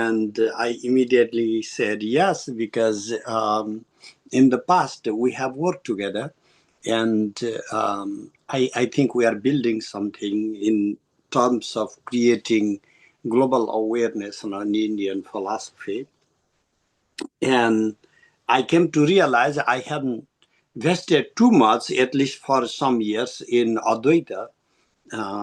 And I immediately said yes, because in the past we have worked together, and I think we are building something in terms of creating global awareness on Indian philosophy. And I came to realize I haven't vested too much, at least for some years, in Advaita,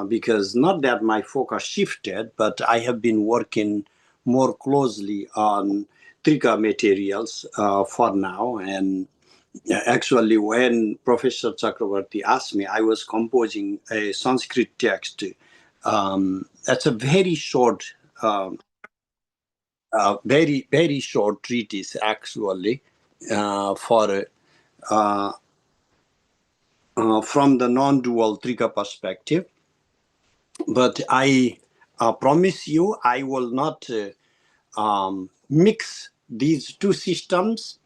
because not that my focus shifted, but I have been working more closely on Trika materials for now. And actually, when Professor Chakravarti asked me, I was composing a Sanskrit text. That's a very short, very short treatise, actually, for from the non-dual Trika perspective. But I promise you, I will not mix these two systems,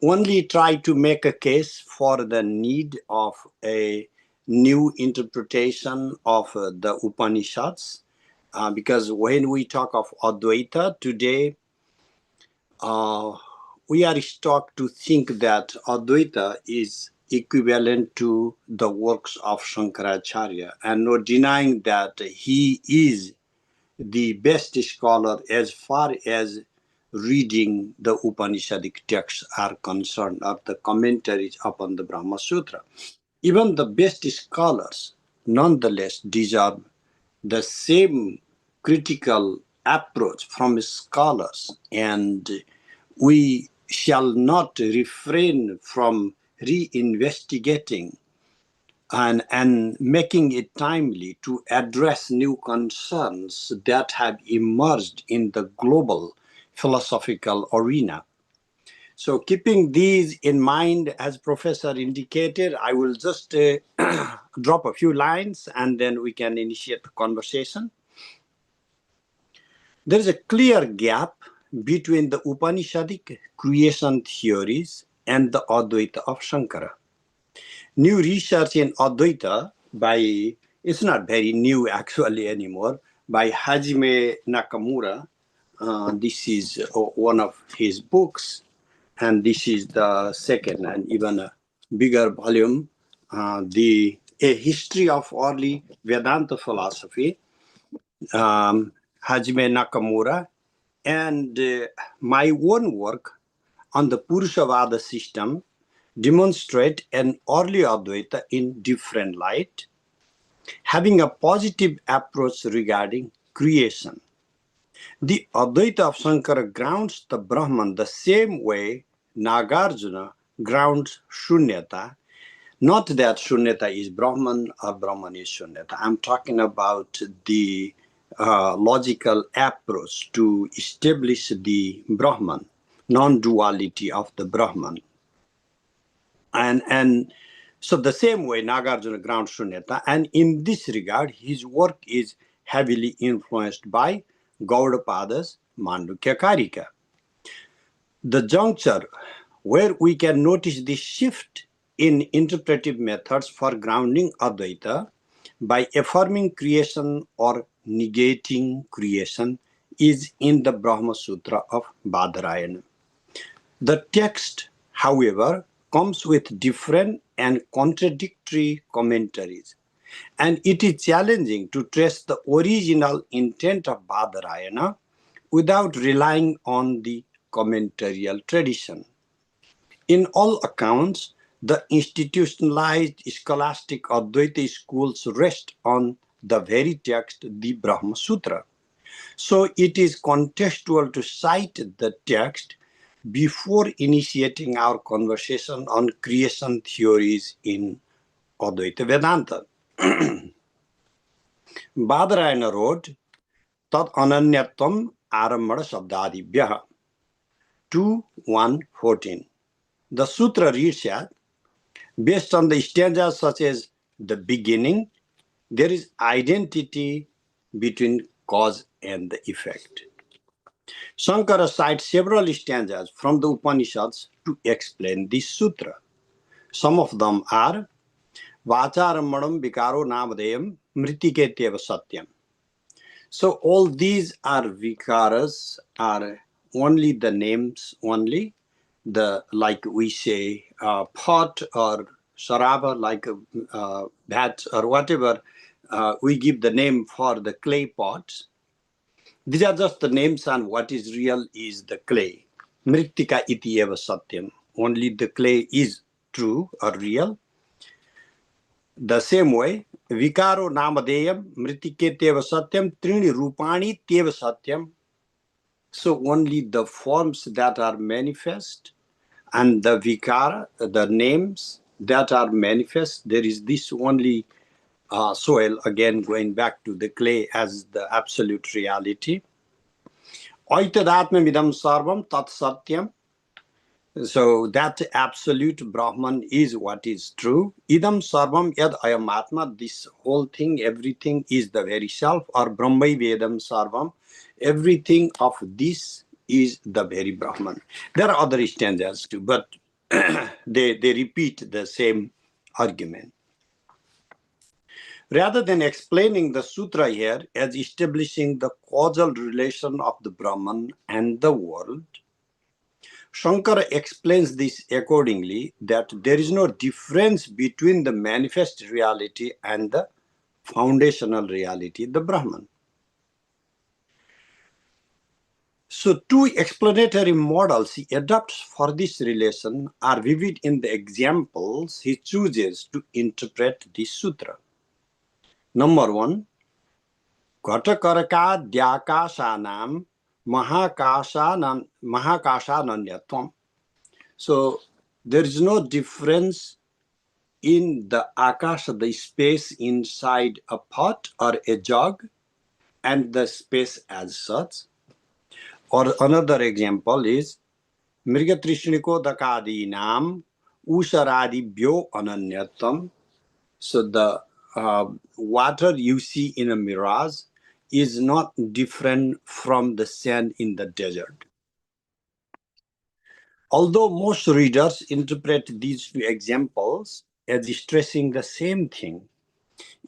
only try to make a case for the need of a new interpretation of the Upanishads. Because when we talk of Advaita today, we are stuck to think that Advaita is equivalent to the works of Shankaracharya, and not denying that he is the best scholar as far as reading the Upanishadic texts are concerned, or the commentaries upon the Brahma Sutra. Even the best scholars nonetheless deserve the same critical approach from scholars, and we shall not refrain from reinvestigating and making it timely to address new concerns that have emerged in the global philosophical arena. So keeping these in mind, as Professor indicated, I will just drop a few lines and then we can initiate the conversation. There is a clear gap between the Upanishadic creation theories and the Advaita of Shankara. New research in Advaita by, it's not very new actually anymore, by Hajime Nakamura. This is one of his books, and this is the second and even a bigger volume, A History of Early Vedanta Philosophy, Hajime Nakamura, and my own work on the Purushavada system demonstrate an early Advaita in different light, having a positive approach regarding creation. The Advaita of Shankara grounds the Brahman the same way Nagarjuna grounds Shunyata. Not that Shunyata is Brahman or Brahman is Shunyata. I'm talking about the logical approach to establish the Brahman, non-duality of the Brahman. And so the same way Nagarjuna grounds Shunyata, and in this regard, his work is heavily influenced by Gaudapada's Mandukya Karika. The juncture where we can notice the shift in interpretive methods for grounding Advaita by affirming creation or negating creation is in the Brahma Sutra of Badarayana. The text, however, comes with different and contradictory commentaries, and it is challenging to trace the original intent of Badarayana without relying on the commentarial tradition. In all accounts, the institutionalized scholastic Advaita schools rest on the very text, the Brahma Sutra. So it is contextual to cite the text before initiating our conversation on creation theories in Advaita Vedanta. Badarayana wrote, Tad ananyatvam arambhana sabdadibhyaha, 2:1-14. The sutra reads as, based on the stanzas such as the beginning, there is identity between cause and the effect. Shankara cites several stanzas from the Upanishads to explain this sutra. Some of them are Vacharammanam vikaro namadeyam mritiketyeva satyam. So all these are vikaras, are only the names only. The, like we say, pot or sharaba, like bat or whatever, we give the name for the clay pots. These are just the names, and what is real is the clay. Mritika iti eva satyam. Only the clay is true or real. The same way, vikaro namadeyam mritike teva satyam trini rupani teva satyam. So only the forms that are manifest and the vikara, the names that are manifest, there is this only soil, again going back to the clay as the absolute reality. Aitadatmamidam sarvam tat satyam. So that absolute Brahman is what is true. Idam sarvam yad ayam atma. This whole thing, everything is the very self, or Brahmai Vedam sarvam. Everything of this is the very Brahman. There are other stanzas too, but they repeat the same argument. Rather than explaining the sutra here as establishing the causal relation of the Brahman and the world, Shankara explains this accordingly, that there is no difference between the manifest reality and the foundational reality, the Brahman. So two explanatory models he adopts for this relation are vivid in the examples he chooses to interpret this sutra. Number one, Ghatakaraka Dyakashanam Mahakashananyatvam. So there is no difference in the akasha, the space inside a pot or a jug, and the space as such. Or another example is Mrigatrishniko Dakadinam Usharadibhyo Ananyatam. So the water you see in a mirage is not different from the sand in the desert. Although most readers interpret these two examples as stressing the same thing,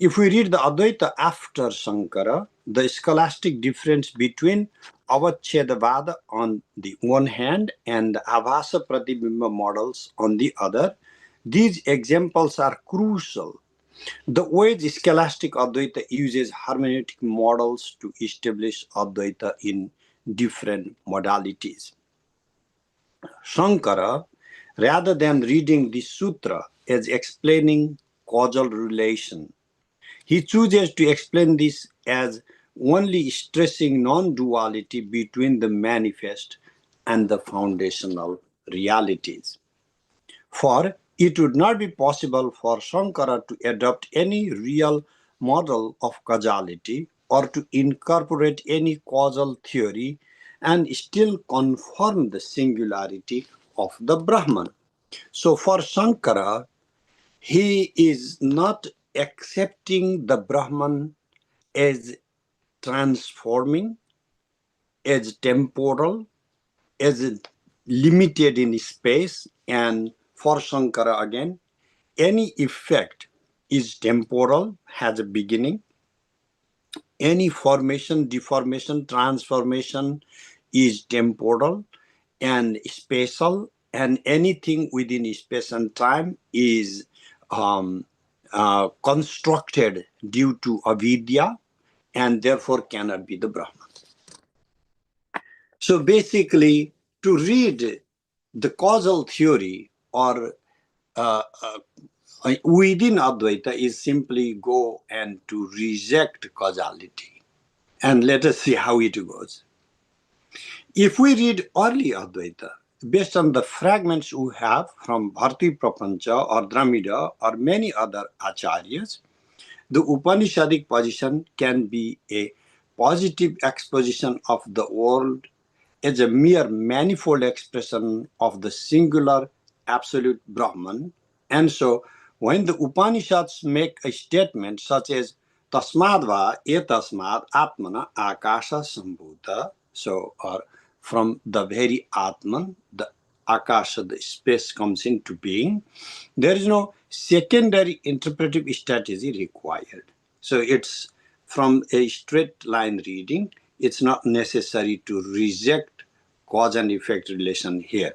if we read the Advaita after Shankara, the scholastic difference between Avachedavada on the one hand and the Avasa Pratibimba models on the other, these examples are crucial. The way the scholastic Advaita uses hermeneutic models to establish Advaita in different modalities. Shankara, rather than reading the sutra as explaining causal relation, he chooses to explain this as only stressing non-duality between the manifest and the foundational realities. For it would not be possible for Shankara to adopt any real model of causality or to incorporate any causal theory and still confirm the singularity of the Brahman. So for Shankara, he is not accepting the Brahman as transforming, as temporal, as limited in space, and for Shankara again, any effect is temporal, has a beginning. Any formation, deformation, transformation is temporal and spatial, and anything within space and time is constructed due to avidya and therefore cannot be the Brahman. So basically, to read the causal theory or within Advaita is simply go and to reject causality. And let us see how it goes. If we read early Advaita, based on the fragments we have from Bharti Prapancha or Dramida or many other acharyas, the Upanishadic position can be a positive exposition of the world as a mere manifold expression of the singular absolute Brahman. And so, when the Upanishads make a statement such as Tasmadva etasmad atmana akasha sambhuta, so or from the very Atman, the akasha, the space comes into being, there is no secondary interpretive strategy required. So it's from a straight line reading, it's not necessary to reject cause and effect relation here.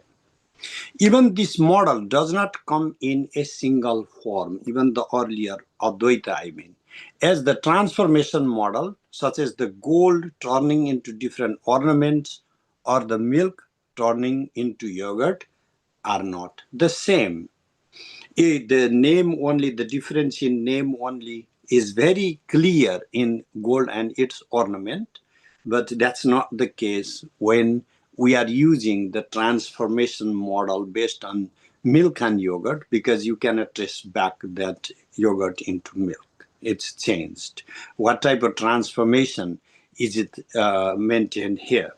Even this model does not come in a single form, even the earlier Advaita, as the transformation model, such as the gold turning into different ornaments or the milk turning into yogurt, are not the same. The name only, the difference in name only is very clear in gold and its ornament, but that's not the case when we are using the transformation model based on milk and yogurt, because you cannot trace back that yogurt into milk. It's changed. What type of transformation is it maintained here?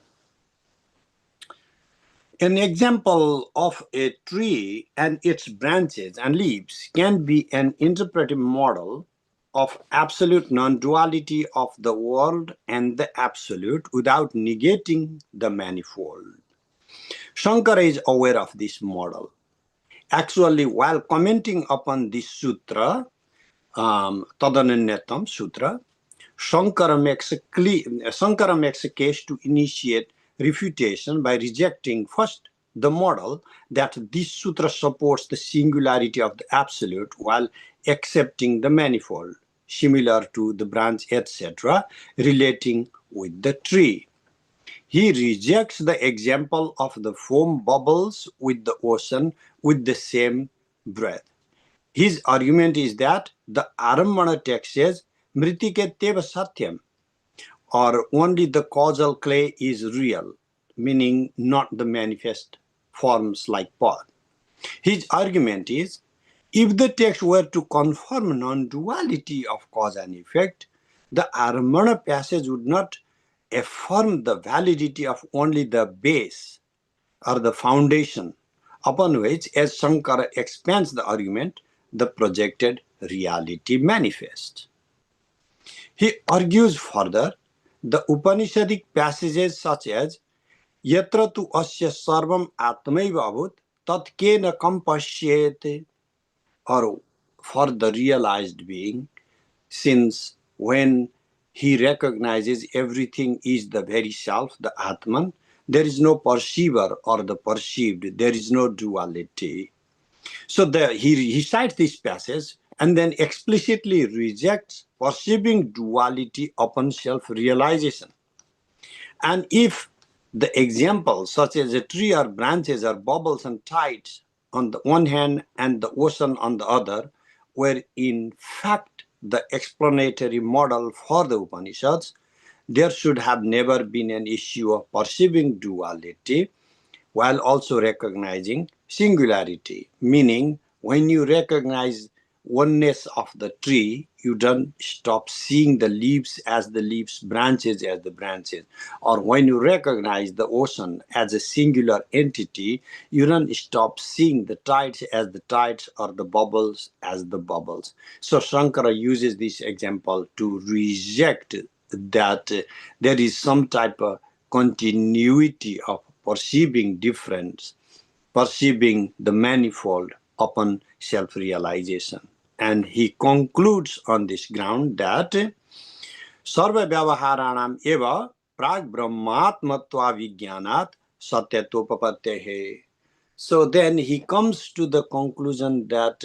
An example of a tree and its branches and leaves can be an interpretive model of absolute non-duality of the world and the absolute without negating the manifold. Shankara is aware of this model. Actually, while commenting upon this sutra, Tadananyatam Sutra, Shankara makes a case to initiate refutation by rejecting first the model that this sutra supports the singularity of the absolute while accepting the manifold, similar to the branch, etc., relating with the tree. He rejects the example of the foam bubbles with the ocean with the same breath. His argument is that the Arambana text says, Mritike teva satyam, or only the causal clay is real, meaning not the manifest forms like pot. His argument is, if the text were to confirm non-duality of cause and effect, the Arambana passage would not affirm the validity of only the base or the foundation upon which, as Shankara expands the argument, the projected reality manifests. He argues further, the Upanishadic passages such as Yatra tu asya sarvam atmaiva abhut tat kena kampashyete, or for the realized being, since when he recognizes everything is the very self, the Atman, there is no perceiver or the perceived, there is no duality. So he cites this passage and then explicitly rejects perceiving duality upon self-realization. And if the examples such as a tree or branches or bubbles and tides on the one hand and the ocean on the other were in fact the explanatory model for the Upanishads, there should have never been an issue of perceiving duality while also recognizing singularity, meaning when you recognize oneness of the tree, you don't stop seeing the leaves as the leaves, branches as the branches. Or when you recognize the ocean as a singular entity, you don't stop seeing the tides as the tides or the bubbles as the bubbles. So Shankara uses this example to reject that there is some type of continuity of perceiving difference, perceiving the manifold upon self-realization. And he concludes on this ground that Sarva Vyavaharanam eva prag brahmatmatva vijnanat satyatopapattehe. So then he comes to the conclusion that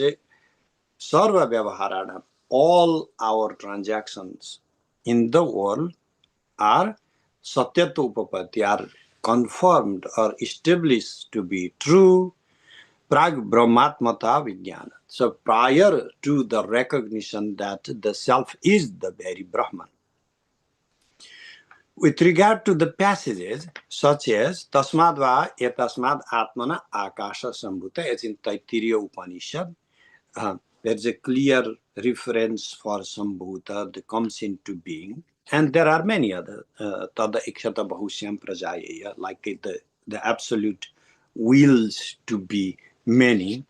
Sarva Vyavaharanam, all our transactions in the world are satyatopapatti, are confirmed or established to be true prag brahmatmata vijnana. So prior to the recognition that the self is the very Brahman. With regard to the passages such as Tasmadva etasmad atmana akasha sambhuta, as in Taittiriya Upanishad, there's a clear reference for sambhuta that comes into being. And there are many other, tada ikshata bahusyam prajayeya, like the absolute wills to be many.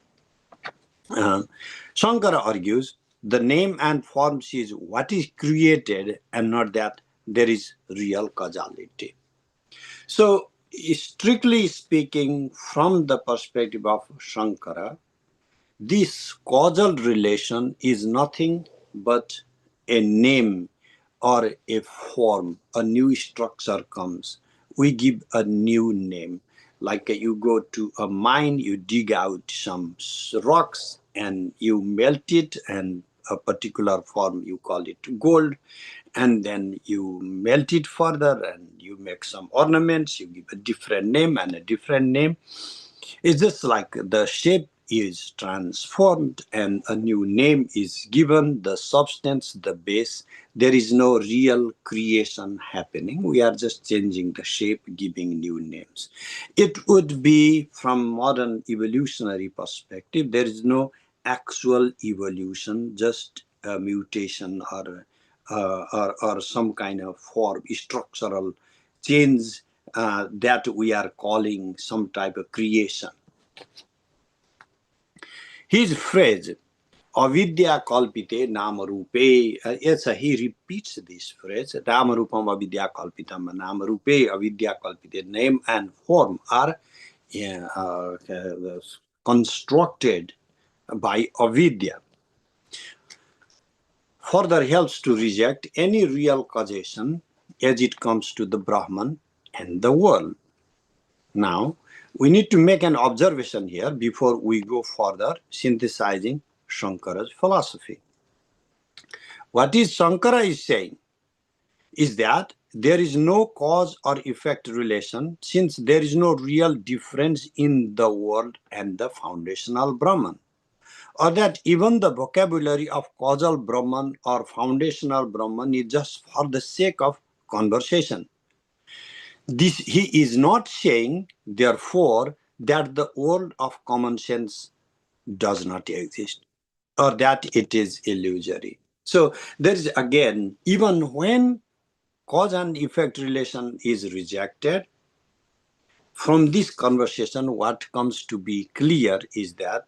Shankara argues the name and forms is what is created and not that there is real causality. So strictly speaking, from the perspective of Shankara, this causal relation is nothing but a name or a form, a new structure comes, we give a new name. Like you go to a mine, you dig out some rocks and you melt it, and a particular form, you call it gold, and then you melt it further and you make some ornaments, you give a different name and a different name. It's just like the shape is transformed and a new name is given, the substance, the base. There is no real creation happening. We are just changing the shape, giving new names. It would be, from modern evolutionary perspective, there is no actual evolution, just a mutation or some kind of form, structural change that we are calling some type of creation. His phrase, avidya kalpite namarupe, yes, he repeats this phrase, namarupam avidya kalpitam, namarupe avidya kalpite, name and form are constructed by avidya. Further helps to reject any real causation as it comes to the Brahman and the world. Now, we need to make an observation here before we go further synthesizing Shankara's philosophy. What is Shankara is saying is that there is no cause or effect relation, since there is no real difference in the world and the foundational Brahman, or that even the vocabulary of causal Brahman or foundational Brahman is just for the sake of conversation. This he is not saying, therefore, that the world of common sense does not exist or that it is illusory. So there is, again, even when cause and effect relation is rejected, from this conversation, what comes to be clear is that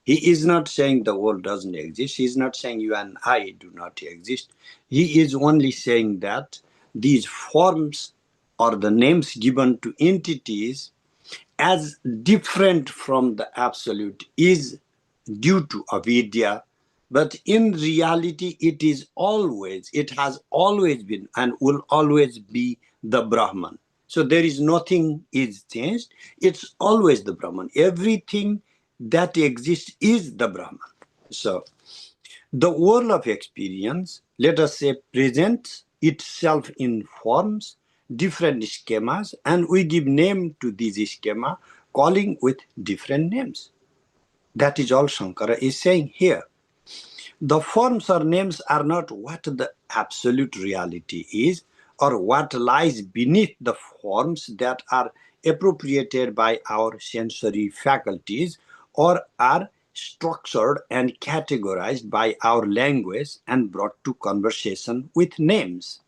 he is not saying the world doesn't exist. He is not saying you and I do not exist. He is only saying that these forms or the names given to entities as different from the absolute is due to avidya, but in reality it has always been and will always be the Brahman. So there is nothing is changed. It's always the Brahman. Everything that exists is the Brahman. So the world of experience, let us say, presents itself in forms, different schemas, and we give name to these schema, calling with different names. That is all Shankara is saying here. The forms or names are not what the absolute reality is, or what lies beneath the forms that are appropriated by our sensory faculties, or are structured and categorized by our language and brought to conversation with names.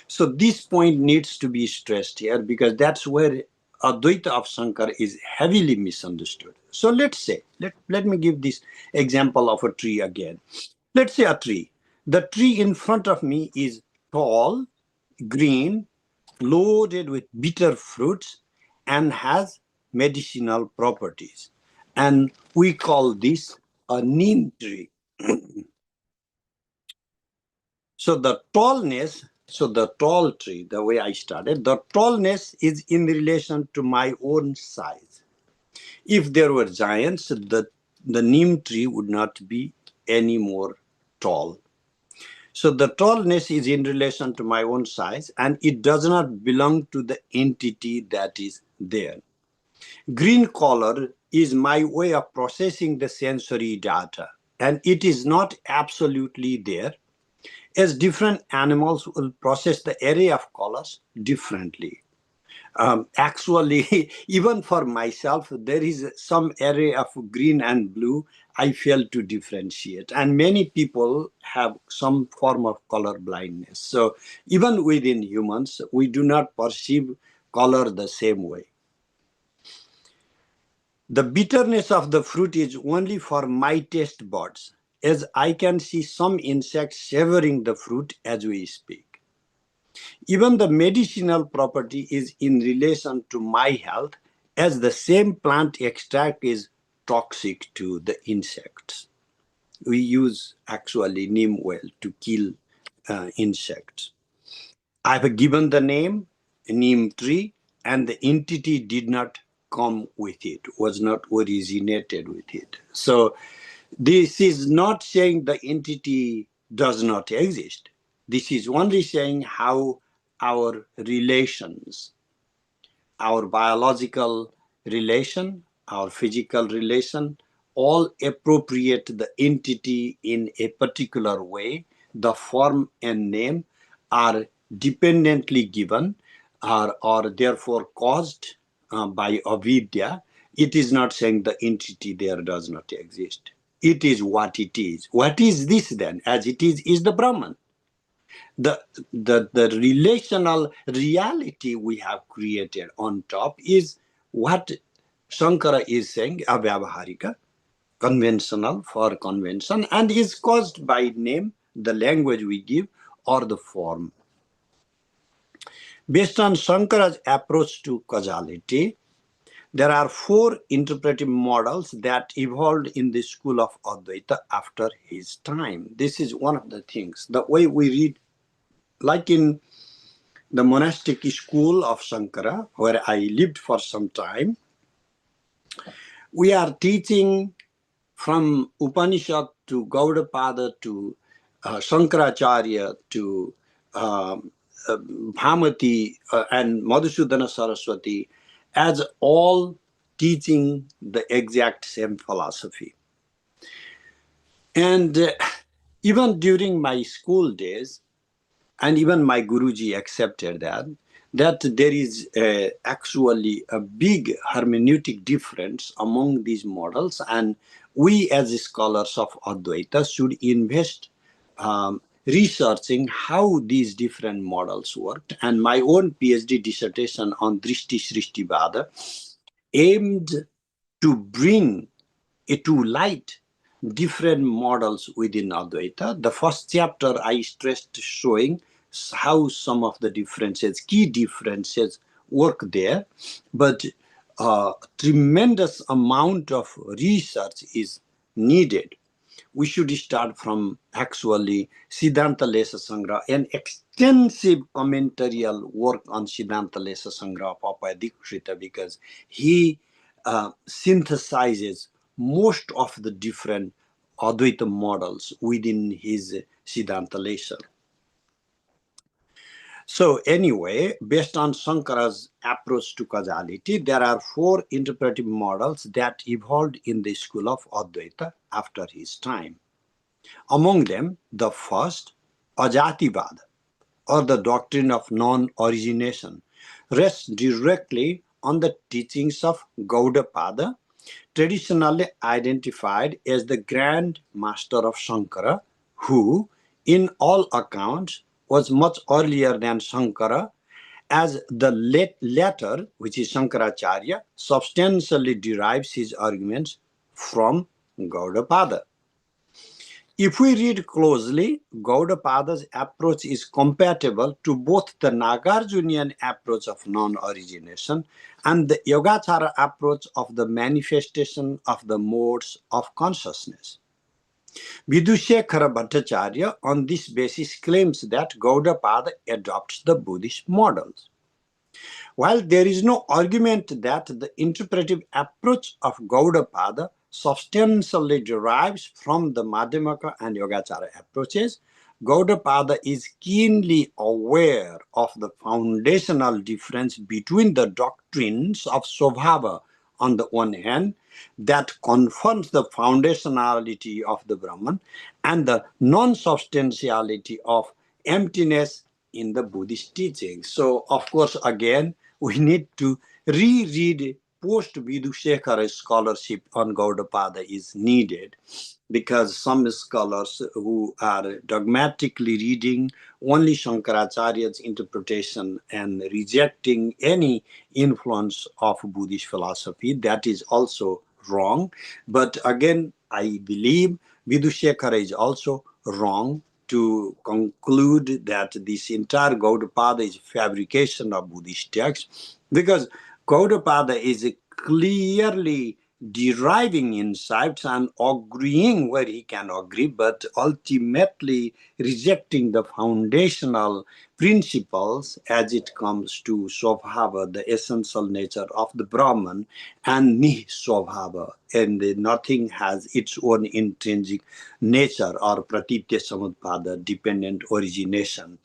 So this point needs to be stressed here, because that's where Advaita of Shankara is heavily misunderstood. So let's say, let me give this example of a tree again. Let's say a tree. The tree in front of me is tall, green, loaded with bitter fruits, and has medicinal properties. And we call this a neem tree. So the tall tree, the way I started, the tallness is in relation to my own size. If there were giants, the neem tree would not be any more tall. So the tallness is in relation to my own size, and it does not belong to the entity that is there. Green color is my way of processing the sensory data, and it is not absolutely there, as different animals will process the array of colors differently. Actually, even for myself, there is some array of green and blue I fail to differentiate. And many people have some form of color blindness. So even within humans, we do not perceive color the same way. The bitterness of the fruit is only for my taste buds, as I can see some insects savoring the fruit as we speak. Even the medicinal property is in relation to my health, as the same plant extract is toxic to the insects. We use actually neem oil to kill insects. I've given the name neem tree, and the entity did not come with it, was not originated with it. So this is not saying the entity does not exist. This is only saying how our relations, our biological relation, our physical relation, all appropriate the entity in a particular way. The form and name are dependently given, or therefore caused by avidya. It is not saying the entity there does not exist. It is what it is. What is this then? As it is the Brahman. The relational reality we have created on top is what Shankara is saying, avyavaharika, conventional for convention, and is caused by name, the language we give, or the form. Based on Shankara's approach to causality, there are 4 interpretive models that evolved in the school of Advaita after his time. This is one of the things. The way we read, like in the monastic school of Shankara, where I lived for some time, we are teaching from Upanishad to Gaudapada to Shankaracharya to Bhamati and Madhusudana Saraswati as all teaching the exact same philosophy. And even during my school days, and even my Guruji accepted that there is actually a big hermeneutic difference among these models, and we as scholars of Advaita should invest researching how these different models worked. And my own PhD dissertation on Drishti Srishti Vada aimed to bring to light different models within Advaita. The first chapter I stressed showing how some of the differences, key differences, work there, but tremendous amount of research is needed. We should start from actually Siddhanta Lesa Sangraha, an extensive commentarial work on Siddhanta Lesa Sangraha Papa Dikshita, because he synthesizes most of the different Advaita models within his Siddhanta Lesa. So anyway, based on Shankara's approach to causality, there are 4 interpretive models that evolved in the school of Advaita after his time. Among them, the first, Ajativada, or the doctrine of non-origination, rests directly on the teachings of Gaudapada, traditionally identified as the grand master of Shankara, who, in all accounts, was much earlier than Shankara, as the latter, which is Shankaracharya, substantially derives his arguments from Gaudapada. If we read closely, Gaudapada's approach is compatible to both the Nagarjunian approach of non-origination and the Yogacara approach of the manifestation of the modes of consciousness. Vidushekhara Bhattacharya on this basis claims that Gaudapada adopts the Buddhist models. While there is no argument that the interpretive approach of Gaudapada substantially derives from the Madhyamaka and Yogacara approaches, Gaudapada is keenly aware of the foundational difference between the doctrines of Svabhava on the one hand, that confirms the foundationality of the Brahman, and the non-substantiality of emptiness in the Buddhist teachings. So, of course, again, we need to reread post-Vidushekhara scholarship on Gaudapada is needed, because some scholars who are dogmatically reading only Shankaracharya's interpretation and rejecting any influence of Buddhist philosophy, that is also wrong. But again, I believe Vidushekhara is also wrong to conclude that this entire Gaudapada is fabrication of Buddhist texts, because Gaudapada is clearly deriving insights and agreeing where he can agree, but ultimately rejecting the foundational principles as it comes to Swabhava, the essential nature of the Brahman, and Nihswabhava, and nothing has its own intrinsic nature or Pratitya Samudpada, dependent origination,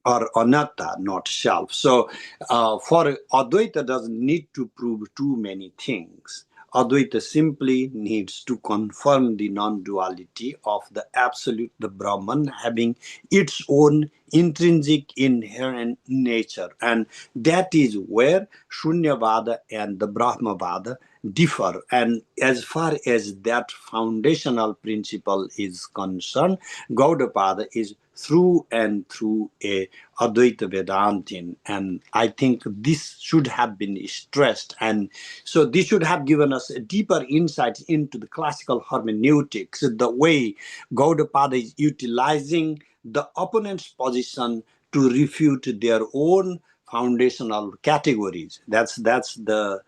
or anatta, not self. So for Advaita doesn't need to prove too many things. Advaita simply needs to confirm the non-duality of the absolute, the Brahman, having its own intrinsic inherent nature. And that is where Shunyavada and the Brahmavada differ. And as far as that foundational principle is concerned, Gaudapada is through and through a Advaita Vedantin. And I think this should have been stressed. And so this should have given us a deeper insight into the classical hermeneutics, the way Gaudapada is utilizing the opponent's position to refute their own foundational categories. That's the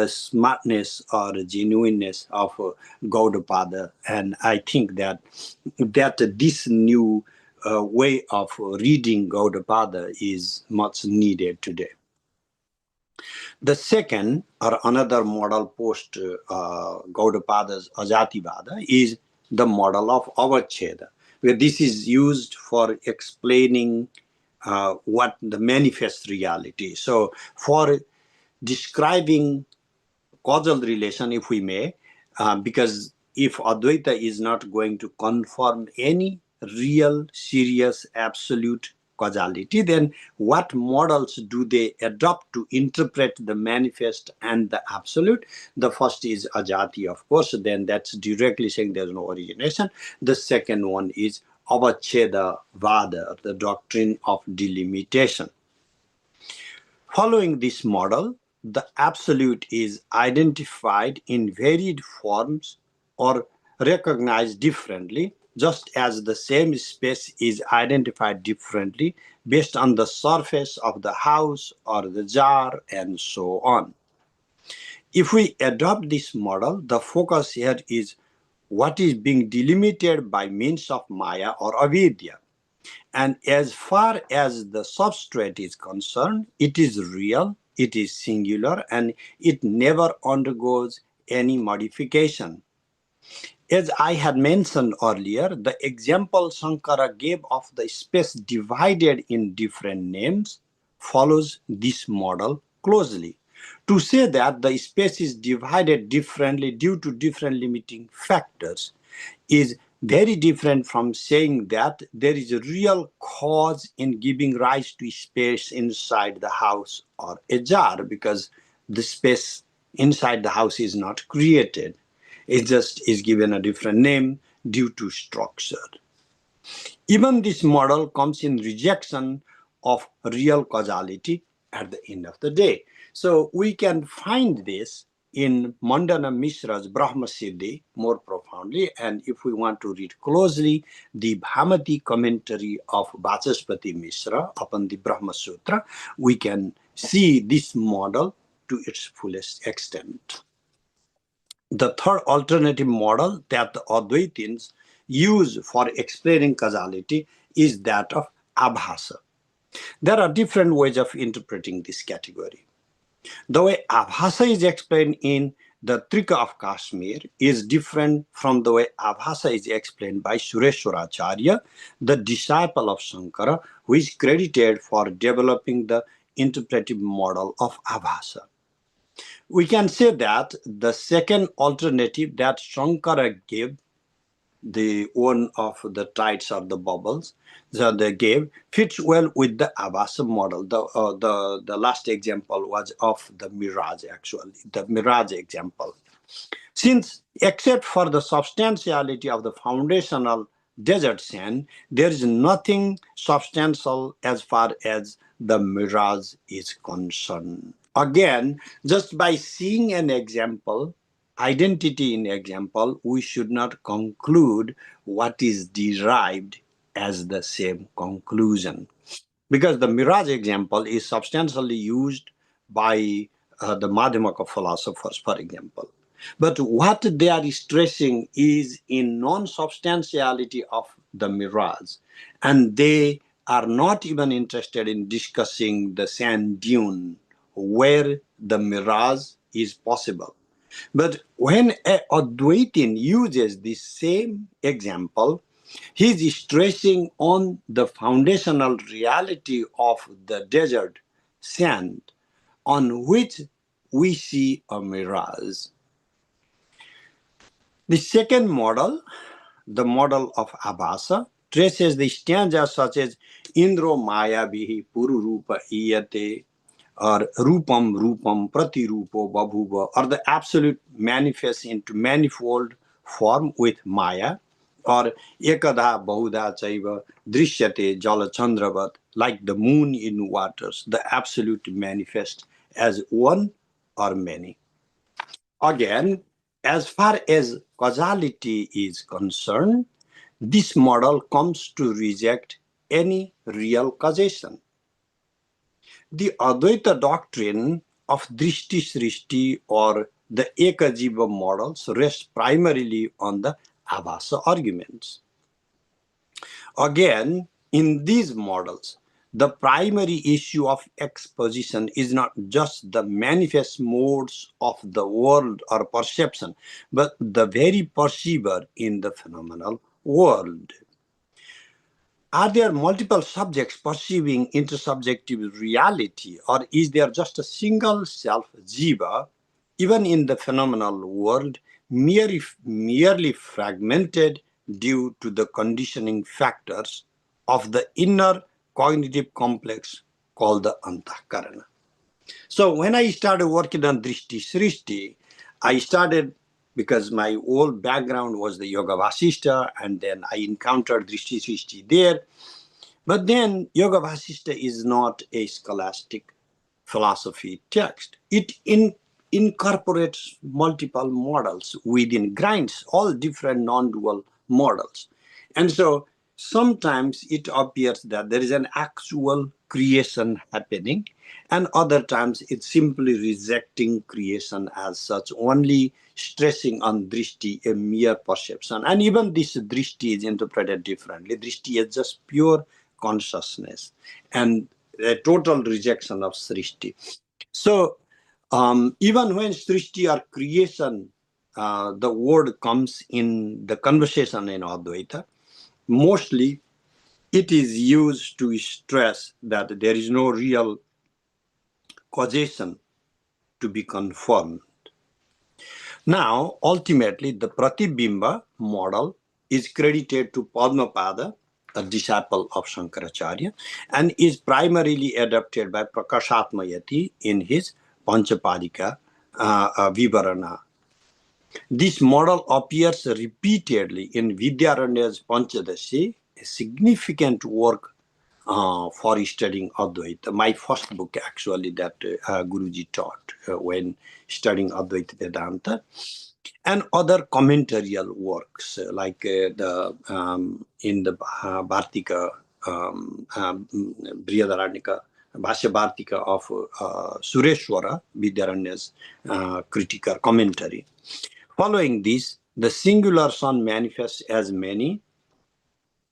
smartness or genuineness of Gaudapada. And I think that this new way of reading Gaudapada is much needed today. The second, or another model post Gaudapada's Ajativada, is the model of Avacheda, where this is used for explaining what the manifest reality. So for describing causal relation, if we may, because if Advaita is not going to confirm any real, serious, absolute causality, then what models do they adopt to interpret the manifest and the absolute? The first is Ajati, of course, then that's directly saying there's no origination. The second one is Avacheda Vada, the doctrine of delimitation. Following this model, the absolute is identified in varied forms or recognized differently, just as the same space is identified differently based on the surface of the house or the jar, and so on. If we adopt this model, the focus here is what is being delimited by means of Maya or Avidya. And as far as the substrate is concerned, it is real, it is singular, and it never undergoes any modification. As I had mentioned earlier, the example Shankara gave of the space divided in different names follows this model closely. To say that the space is divided differently due to different limiting factors is very different from saying that there is a real cause in giving rise to space inside the house or a jar, because the space inside the house is not created. It just is given a different name due to structure. Even this model comes in rejection of real causality at the end of the day. So we can find this in Mandana Mishra's Brahma Siddhi more profoundly, and if we want to read closely the Bhamati commentary of Vachaspati Mishra upon the Brahma Sutra, we can see this model to its fullest extent. The third alternative model that the Advaitins use for explaining causality is that of Abhasa. There are different ways of interpreting this category. The way Abhasa is explained in the Trika of Kashmir is different from the way Abhasa is explained by Sureshwaracharya, the disciple of Shankara, who is credited for developing the interpretive model of Abhasa. We can say that the second alternative that Shankara gave, the one of the tides or the bubbles that they gave, fits well with the Abhasa model. The last example was of the mirage, actually, the mirage example. Since, except for the substantiality of the foundational desert sand, there is nothing substantial as far as the mirage is concerned. Again, just by seeing an example, identity in example, we should not conclude what is derived as the same conclusion. Because the mirage example is substantially used by the Madhyamaka philosophers, for example. But what they are stressing is in non-substantiality of the mirage. And they are not even interested in discussing the sand dune where the mirage is possible. But when a Advaitin uses the same example, he is stressing on the foundational reality of the desert sand on which we see a mirage. The second model, the model of Abhasa, traces the stanzas such as Indro Maya Vihi Puru Rupa Iyate or Rupam Rupam Pratirupo Babhuva, or the absolute manifests into manifold form with Maya, or Ekadha Bahudha Chaiva Drishyate Jala Chandravat, like the moon in waters, the absolute manifest as one or many. Again, as far as causality is concerned, this model comes to reject any real causation. The Advaita doctrine of Drishti Srishti or the Ekajiva models rests primarily on the Abhasa arguments. Again, in these models, the primary issue of exposition is not just the manifest modes of the world or perception, but the very perceiver in the phenomenal world. Are there multiple subjects perceiving intersubjective reality, or is there just a single self, jiva, even in the phenomenal world, merely fragmented due to the conditioning factors of the inner cognitive complex called the Antahkarana? So when I started working on Drishti Srishti, I started because my whole background was the Yoga Vasishta, and then I encountered Drishti Srishti there. But then Yoga Vasishta is not a scholastic philosophy text. It incorporates multiple models within, grinds all different non-dual models. And so sometimes it appears that there is an actual creation happening, and other times it's simply rejecting creation as such, only stressing on drishti, a mere perception. And even this drishti is interpreted differently. Drishti is just pure consciousness and a total rejection of srishti. So even when srishti or creation, the word comes in the conversation in Advaita, mostly it is used to stress that there is no real causation to be confirmed. Now, ultimately, the Pratibimba model is credited to Padmapada, a disciple of Shankaracharya, and is primarily adopted by Prakashatmayati in his Panchapadika Vivarana. This model appears repeatedly in Vidyaranya's Panchadashi, a significant work for studying Advaita. My first book, actually, that Guruji taught when studying Advaita Vedanta, and other commentarial works like in the Bhartika, Brihadaranyaka, Bhashya Bhartika of Sthaneshwar, Vidyaranya's critical commentary. Following this, the singular son manifests as many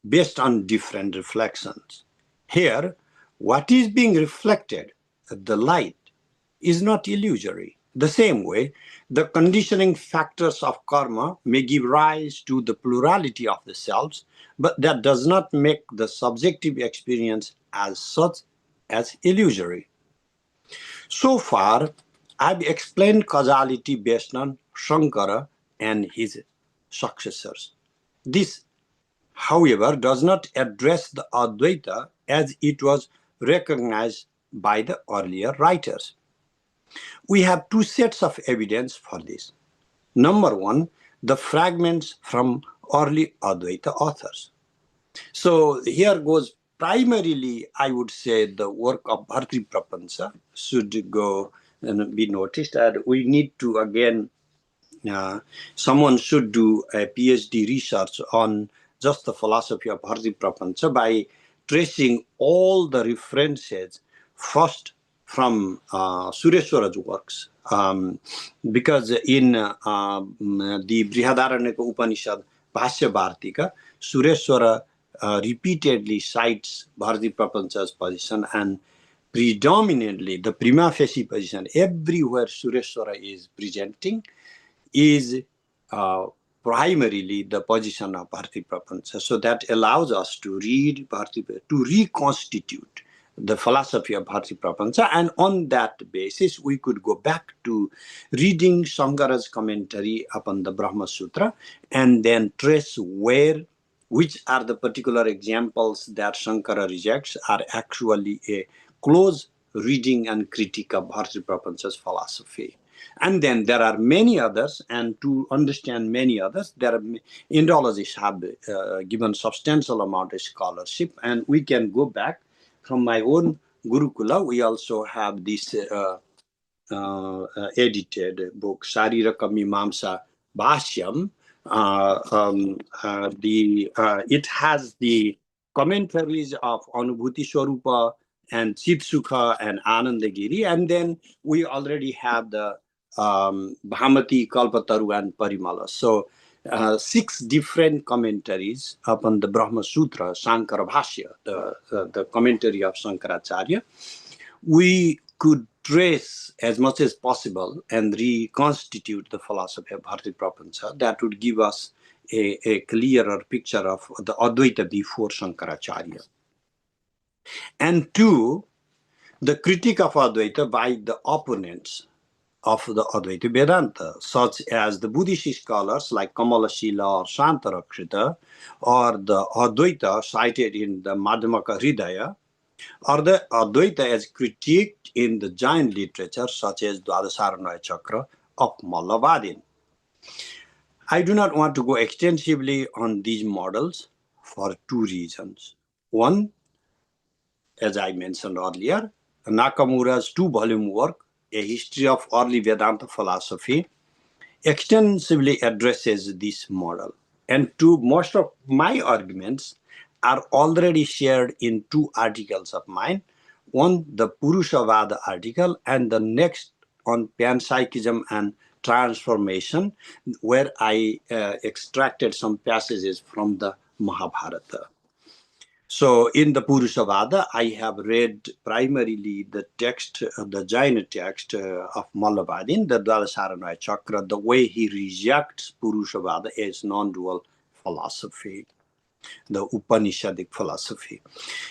based on different reflections. Here, what is being reflected, the light, is not illusory. The same way, the conditioning factors of karma may give rise to the plurality of the selves, but that does not make the subjective experience as such as illusory. So far, I've explained causality based on Shankara and his successors. This, however, does not address the Advaita as it was recognized by the earlier writers. We have two sets of evidence for this. Number one, the fragments from early Advaita authors. So here goes primarily, I would say, the work of Bharti Prapansa should go and be noticed. And we need to, again, someone should do a PhD research on just the philosophy of Bharti Prapansa by tracing all the references first from Sureshwara's works, Because in the Brihadaranyaka Upanishad, Bhashya Bhartika, Sureshwara repeatedly cites Bharati Prapancha's position, and predominantly the prima facie position everywhere Sureshwara is presenting is primarily the position of Bharati Prapancha. So that allows us to read Bharati, to reconstitute the philosophy of Bharati Prapancha, and on that basis we could go back to reading Shankara's commentary upon the Brahma Sutra and then trace which are the particular examples that Shankara rejects are actually a close reading and critique of Bharati Prapancha's philosophy. And then there are many others, and to understand many others, Indologists have given substantial amount of scholarship, and we can go back from my own Gurukula. We also have this edited book, Shariraka Mimamsa Bhashyam. It has the commentaries of Anubhuti Swarupa and Chitsukha and Anandagiri, and then we already have the Bhamati, Kalpataru, and Parimala. So 6 different commentaries upon the Brahma Sutra, Shankara Bhashya, the commentary of Shankaracharya. We could trace as much as possible and reconstitute the philosophy of Bharati Prapancha. That would give us a clearer picture of the Advaita before Shankaracharya. And 2, the critique of Advaita by the opponents of the Advaita Vedanta, such as the Buddhist scholars like Kamalashila or Shantarakshita, or the Advaita cited in the Madhyamaka Hridaya, or the Advaita as critiqued in the Jain literature, such as Dvadasaranaya Chakra of Mallavadin. I do not want to go extensively on these models for 2 reasons. One, as I mentioned earlier, Nakamura's 2-volume work, A History of Early Vedanta Philosophy, extensively addresses this model. And 2, most of my arguments are already shared in 2 articles of mine. One, the Purushavada article, and the next on panpsychism and transformation, where I extracted some passages from the Mahabharata. So in the Purushavada, I have read primarily the text, the Jaina text of Mallavadin, the Dvadasaranaya Chakra, the way he rejects Purushavada as non-dual philosophy, the Upanishadic philosophy.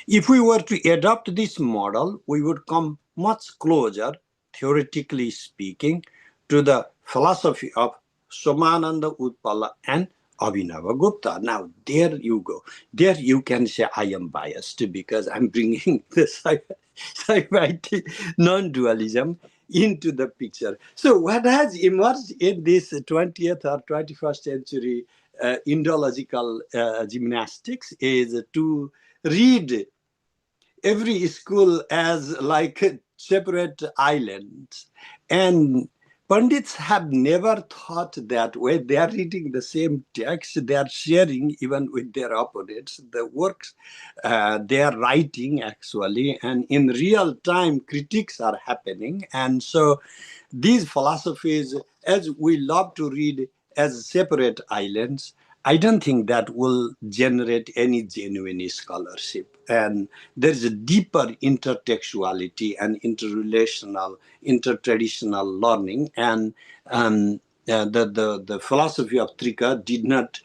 If we were to adopt this model, we would come much closer, theoretically speaking, to the philosophy of Somananda Utpala and Abhinavagupta. Now, there you go. There you can say I am biased because I'm bringing the Saivaiti non-dualism into the picture. So what has emerged in this 20th or 21st century Indological gymnastics is to read every school as like separate islands. And Pandits have never thought that way. They are reading the same text, they are sharing even with their opponents the works they are writing actually, and in real time critiques are happening. And so these philosophies, as we love to read as separate islands, I don't think that will generate any genuine scholarship. And there's a deeper intertextuality and interrelational, intertraditional learning. And the philosophy of Trika did not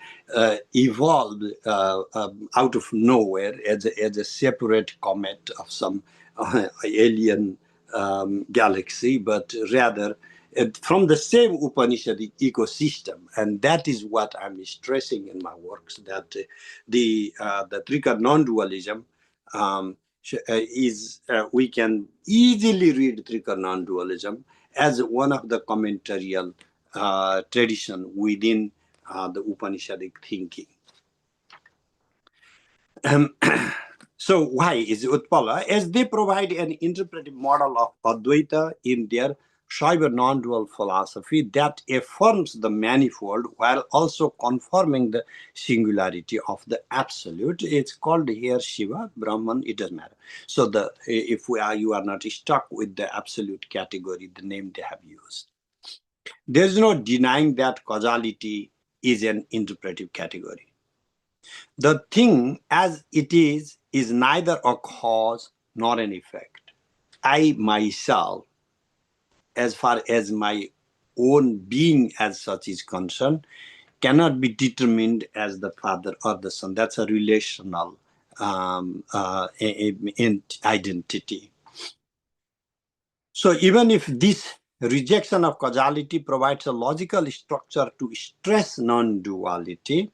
evolve out of nowhere as a separate comet of some alien galaxy, but rather from the same Upanishadic ecosystem. And that is what I'm stressing in my works, that the Trika non-dualism we can easily read Trika non-dualism as one of the commentarial tradition within the Upanishadic thinking. So why is Utpala? As they provide an interpretive model of Advaita in their Shaiva non-dual philosophy that affirms the manifold while also confirming the singularity of the absolute. It's called here Shiva, Brahman, it doesn't matter. So if you are not stuck with the absolute category, the name they have used. There's no denying that causality is an interpretive category. The thing as it is neither a cause nor an effect. I myself, as far as my own being as such is concerned, cannot be determined as the father or the son. That's a relational identity. So even if this rejection of causality provides a logical structure to stress non-duality,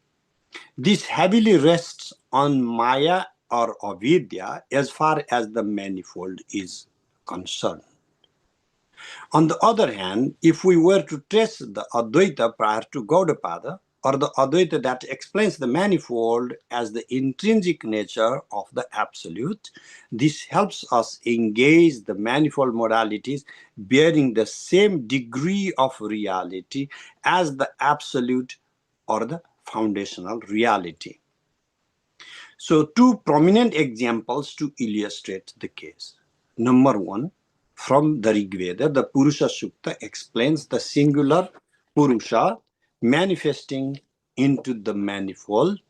this heavily rests on Maya or avidya as far as the manifold is concerned. On the other hand, if we were to trace the Advaita prior to Gaudapada, or the Advaita that explains the manifold as the intrinsic nature of the absolute, this helps us engage the manifold modalities bearing the same degree of reality as the absolute or the foundational reality. So two prominent examples to illustrate the case. Number one, from the Rig Veda, the Purusha Sukta explains the singular Purusha manifesting into the manifold,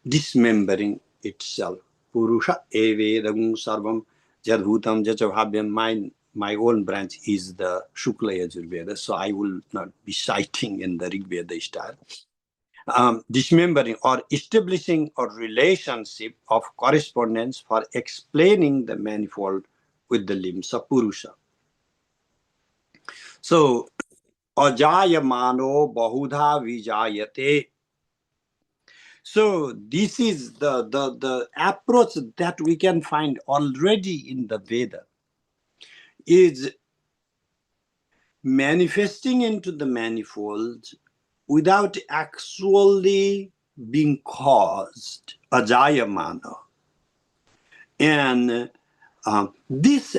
dismembering itself. Purusha evedagum sarvam jadbhutam jachabhavyam. My own branch is the Shukla Yajurveda, so I will not be citing in the Rig Veda style. Dismembering or establishing a relationship of correspondence for explaining the manifold with the limbs of Purusha. So, ajayamano bahudha vijayate. So, this is the approach that we can find already in the Veda, is manifesting into the manifold without actually being caused, ajayamana. And this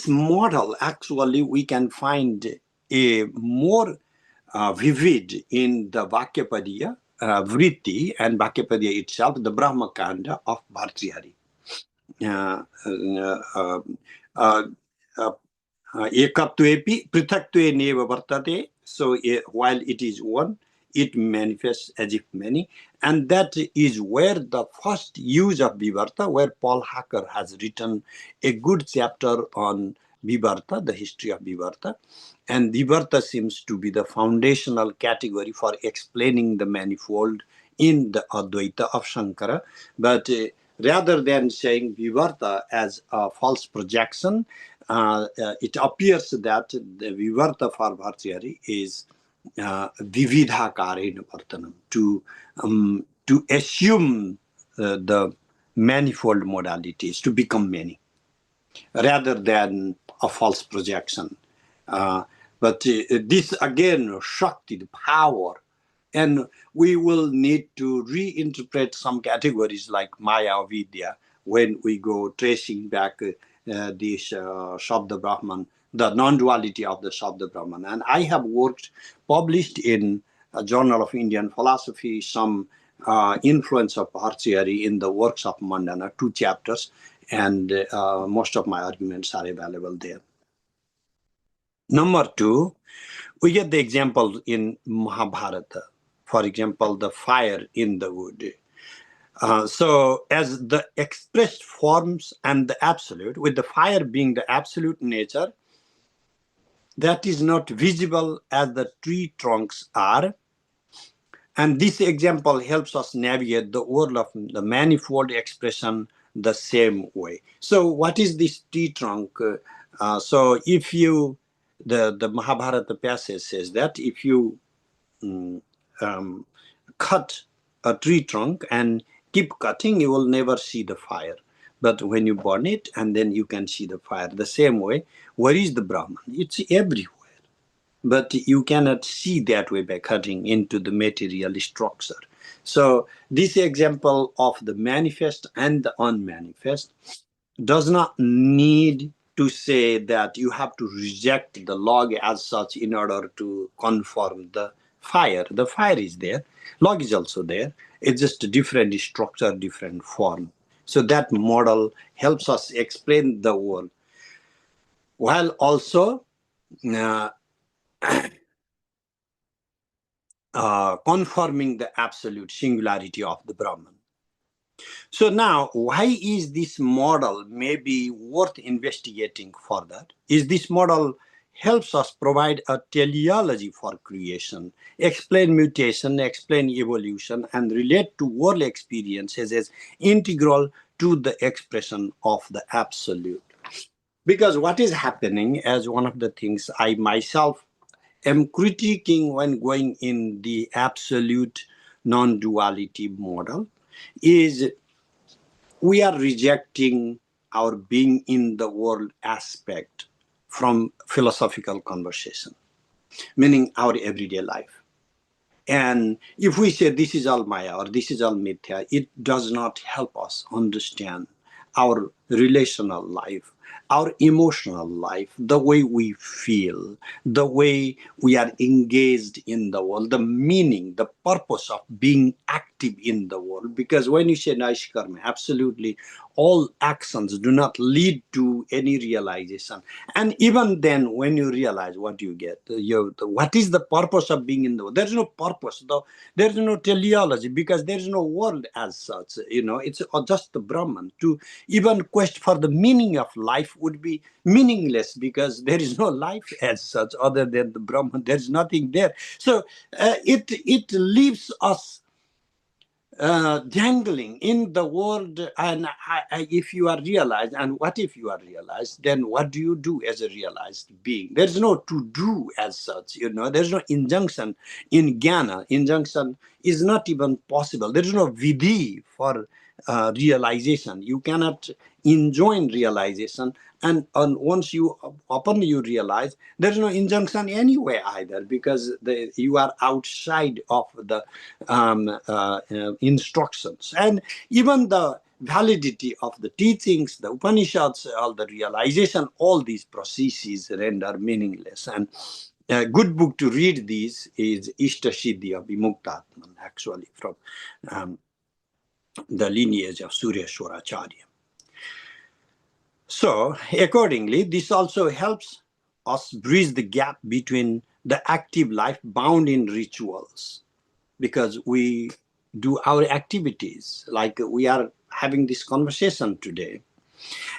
model, actually, we can find a more vivid in the Vakyapadya, Vritti, and Vakyapadya itself, the Brahma Kanda of Bhartrihari. Ekatvepi prithakve neva vartate. So while it is one, it manifests as if many. And that is where the first use of Vivarta, where Paul Hacker has written a good chapter on Vivarta, the history of Vivarta. And Vivarta seems to be the foundational category for explaining the manifold in the Advaita of Shankara. But rather than saying Vivarta as a false projection, it appears that the Vivarta for Bhartrihari is Vividhakarena Vartanam, to assume the manifold modalities, to become many, rather than a false projection. But this again, Shakti, the power, and we will need to reinterpret some categories like Maya, Vidya, when we go tracing back this Shabda Brahman, the non-duality of the Shabda Brahman. And I have published in a Journal of Indian Philosophy, some influence of Bhartrihari in the works of Mandana, 2 chapters, and most of my arguments are available there. Number 2, we get the example in Mahabharata. For example, the fire in the wood. So as the expressed forms and the absolute, with the fire being the absolute nature, that is not visible as the tree trunks are. And this example helps us navigate the world of the manifold expression the same way. So what is this tree trunk? So if you, the Mahabharata passage says that if you cut a tree trunk and keep cutting, you will never see the fire. But when you burn it, and then you can see the fire. The same way, where is the Brahman? It's everywhere. But you cannot see that way by cutting into the material structure. So this example of the manifest and the unmanifest does not need to say that you have to reject the log as such in order to conform the fire. The fire is there, log is also there. It's just a different structure, different form. So that model helps us explain the world, while also uh, confirming the absolute singularity of the Brahman. So now, why is this model maybe worth investigating further? Is this model helps us provide a teleology for creation, explain mutation, explain evolution, and relate to world experiences as integral to the expression of the absolute. Because what is happening, as one of the things I myself am critiquing when going in the absolute non-duality model, is we are rejecting our being in the world aspect from philosophical conversation, meaning our everyday life. And if we say this is all Maya or this is all Mithya, it does not help us understand our relational life, our emotional life, the way we feel, the way we are engaged in the world, the meaning, the purpose of being active in the world. Because when you say Naishkarma, absolutely all actions do not lead to any realization. And even then, when you realize what you get, what is the purpose of being in the world? There's no purpose, though. There's no teleology, because there's no world as such. It's just the Brahman. To even quest for the meaning of life would be meaningless, because there is no life as such other than the Brahman. There's nothing there. So it leaves us dangling in the world. And if you are realized, and what if you are realized, then what do you do as a realized being? There's no to do as such. There's no injunction in jnana. Injunction is not even possible. There is no vidhi for realization. You cannot enjoin realization, and once upon you realize, there is no injunction anywhere either, because you are outside of the instructions. And even the validity of the teachings, the Upanishads, all the realization, all these processes render meaningless. And a good book to read these is Ishta Siddhi of Vimuktatman, actually, from the lineage of Suryeshwar Acharya. So, accordingly, this also helps us bridge the gap between the active life bound in rituals, because we do our activities, like we are having this conversation today,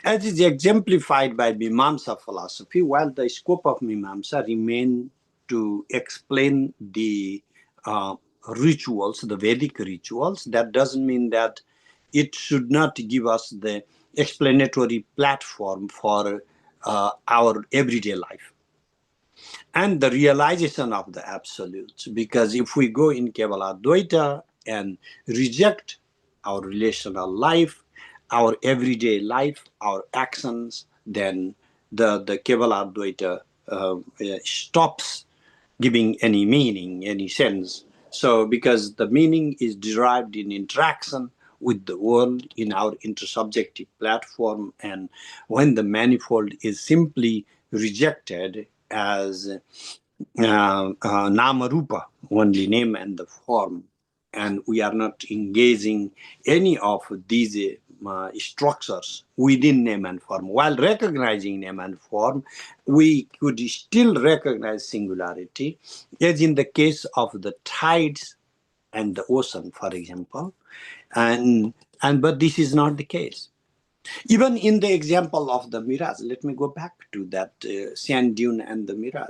as is exemplified by Mimamsa philosophy, while the scope of Mimamsa remains to explain the rituals, the Vedic rituals. That doesn't mean that it should not give us the explanatory platform for our everyday life and the realization of the absolutes. Because if we go in Kevala Advaita and reject our relational life, our everyday life, our actions, then the Kevala Advaita stops giving any meaning, any sense. So, because the meaning is derived in interaction with the world in our intersubjective platform, and when the manifold is simply rejected as nama rupa, only name and the form, and we are not engaging any of these structures within name and form. While recognizing name and form, we could still recognize singularity, as in the case of the tides and the ocean, for example. But this is not the case. Even in the example of the mirage, let me go back to that sand dune and the mirage.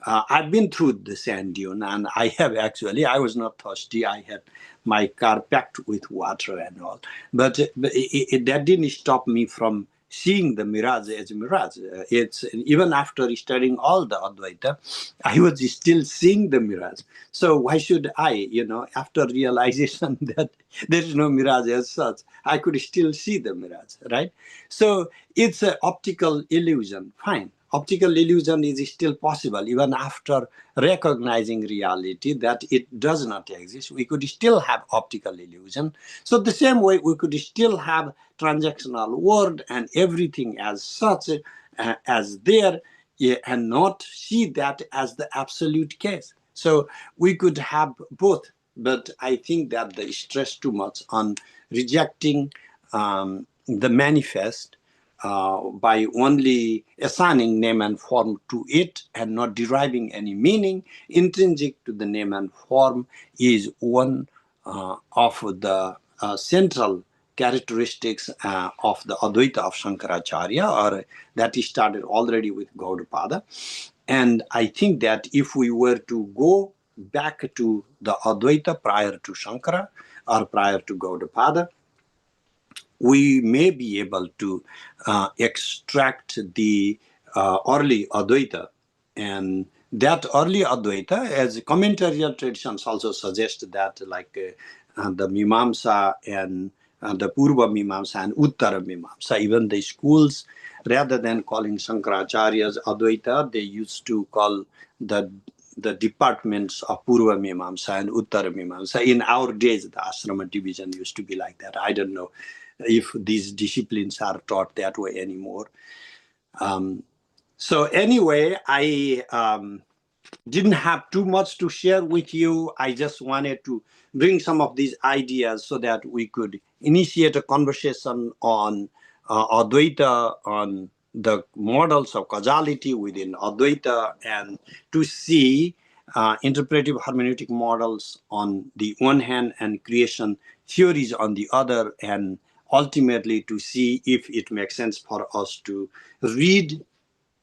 I've been through the sand dune, and I was not thirsty. I had my car packed with water and all. But that didn't stop me from seeing the mirage as a mirage. It's even after studying all the Advaita, I was still seeing the mirage. So why should I, after realization that there is no mirage as such, I could still see the mirage, right? So it's an optical illusion. Fine. Optical illusion is still possible even after recognizing reality that it does not exist. We could still have optical illusion. So the same way we could still have transactional world and everything as such, as there, and not see that as the absolute case. So we could have both, but I think that they stress too much on rejecting the manifest by only assigning name and form to it and not deriving any meaning intrinsic to the name and form is one of the central characteristics of the Advaita of Shankaracharya, or that started already with Gaudapada. And I think that if we were to go back to the Advaita prior to Shankara or prior to Gaudapada, we may be able to extract the early Advaita. And that early Advaita, as commentarial traditions also suggest that, like the Mimamsa and the Purva Mimamsa and Uttara Mimamsa, even the schools, rather than calling Shankaracharya's Advaita, they used to call the departments of Purva Mimamsa and Uttara Mimamsa. In our days, the ashrama division used to be like that. I don't know if these disciplines are taught that way anymore. So anyway, I didn't have too much to share with you. I just wanted to bring some of these ideas so that we could initiate a conversation on Advaita, on the models of causality within Advaita, and to see interpretive hermeneutic models on the one hand and creation theories on the other, and ultimately to see if it makes sense for us to read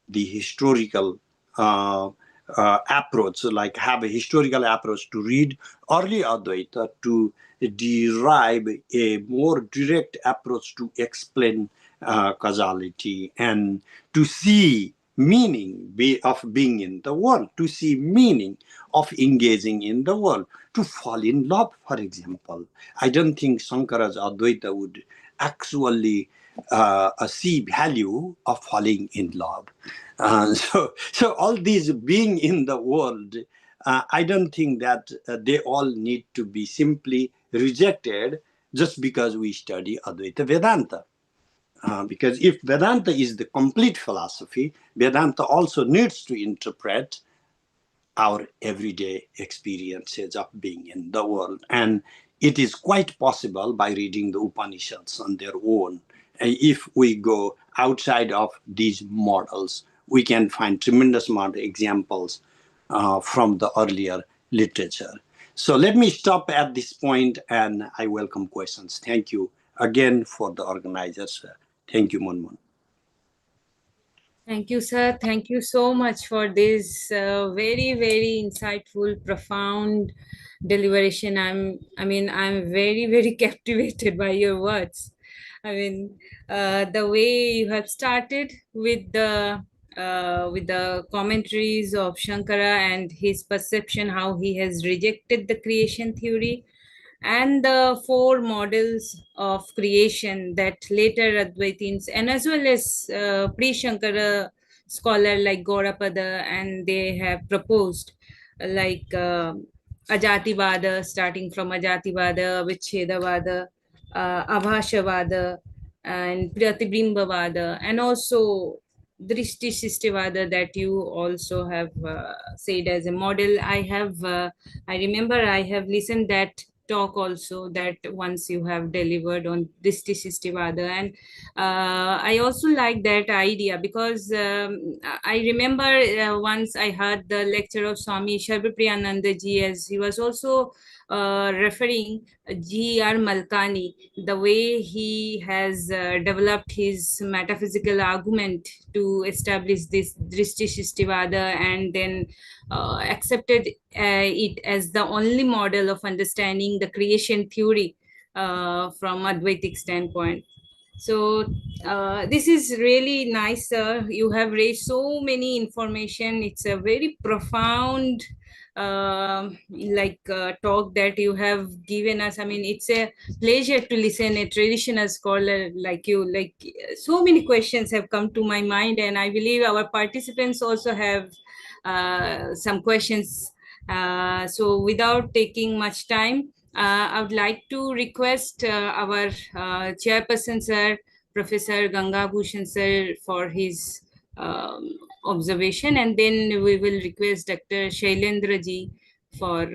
the historical approach, like have a historical approach to read early Advaita to derive a more direct approach to explain causality and to see meaning of being in the world, to see meaning of engaging in the world, to fall in love, for example. I don't think Shankara's Advaita would actually see value of falling in love. So all these being in the world, I don't think that they all need to be simply rejected just because we study Advaita Vedanta. Because if Vedanta is the complete philosophy, Vedanta also needs to interpret our everyday experiences of being in the world. And it is quite possible by reading the Upanishads on their own. And if we go outside of these models, we can find tremendous amount of examples from the earlier literature. So let me stop at this point, and I welcome questions. Thank you again for the organizers. Thank you, Monmon. Thank you, sir. Thank you so much for this very, very insightful, profound deliberation. I'm very, very captivated by your words. I mean, the way you have started with the commentaries of Shankara and his perception, how he has rejected the creation theory, and the four models of creation that later Advaitins and as well as pre-Shankara scholar like Gaudapada and they have proposed, like Ajativada, starting from Ajativada, Vichedavada, Abhashavada, and Pratibhimbavada, and also Drishti Shistivada that you also have said as a model. I remember I have listened that talk also, that once you have delivered on Drishti Shistivada, and I also like that idea because I remember once I heard the lecture of Swami Sharvapriyananda ji, as he was also referring G.R. Malkani, the way he has developed his metaphysical argument to establish this Drishti Shistivada, and then accepted it as the only model of understanding the creation theory from Advaitic standpoint. So this is really nice, sir. You have raised so many information. It's a very profound talk that you have given us. I mean, it's a pleasure to listen a traditional scholar like you. Like, so many questions have come to my mind, and I believe our participants also have some questions. So without taking much time, I would like to request our chairperson, sir, Professor Ganga Bhushan, sir, for his observation, and then we will request Dr. Shailendra ji for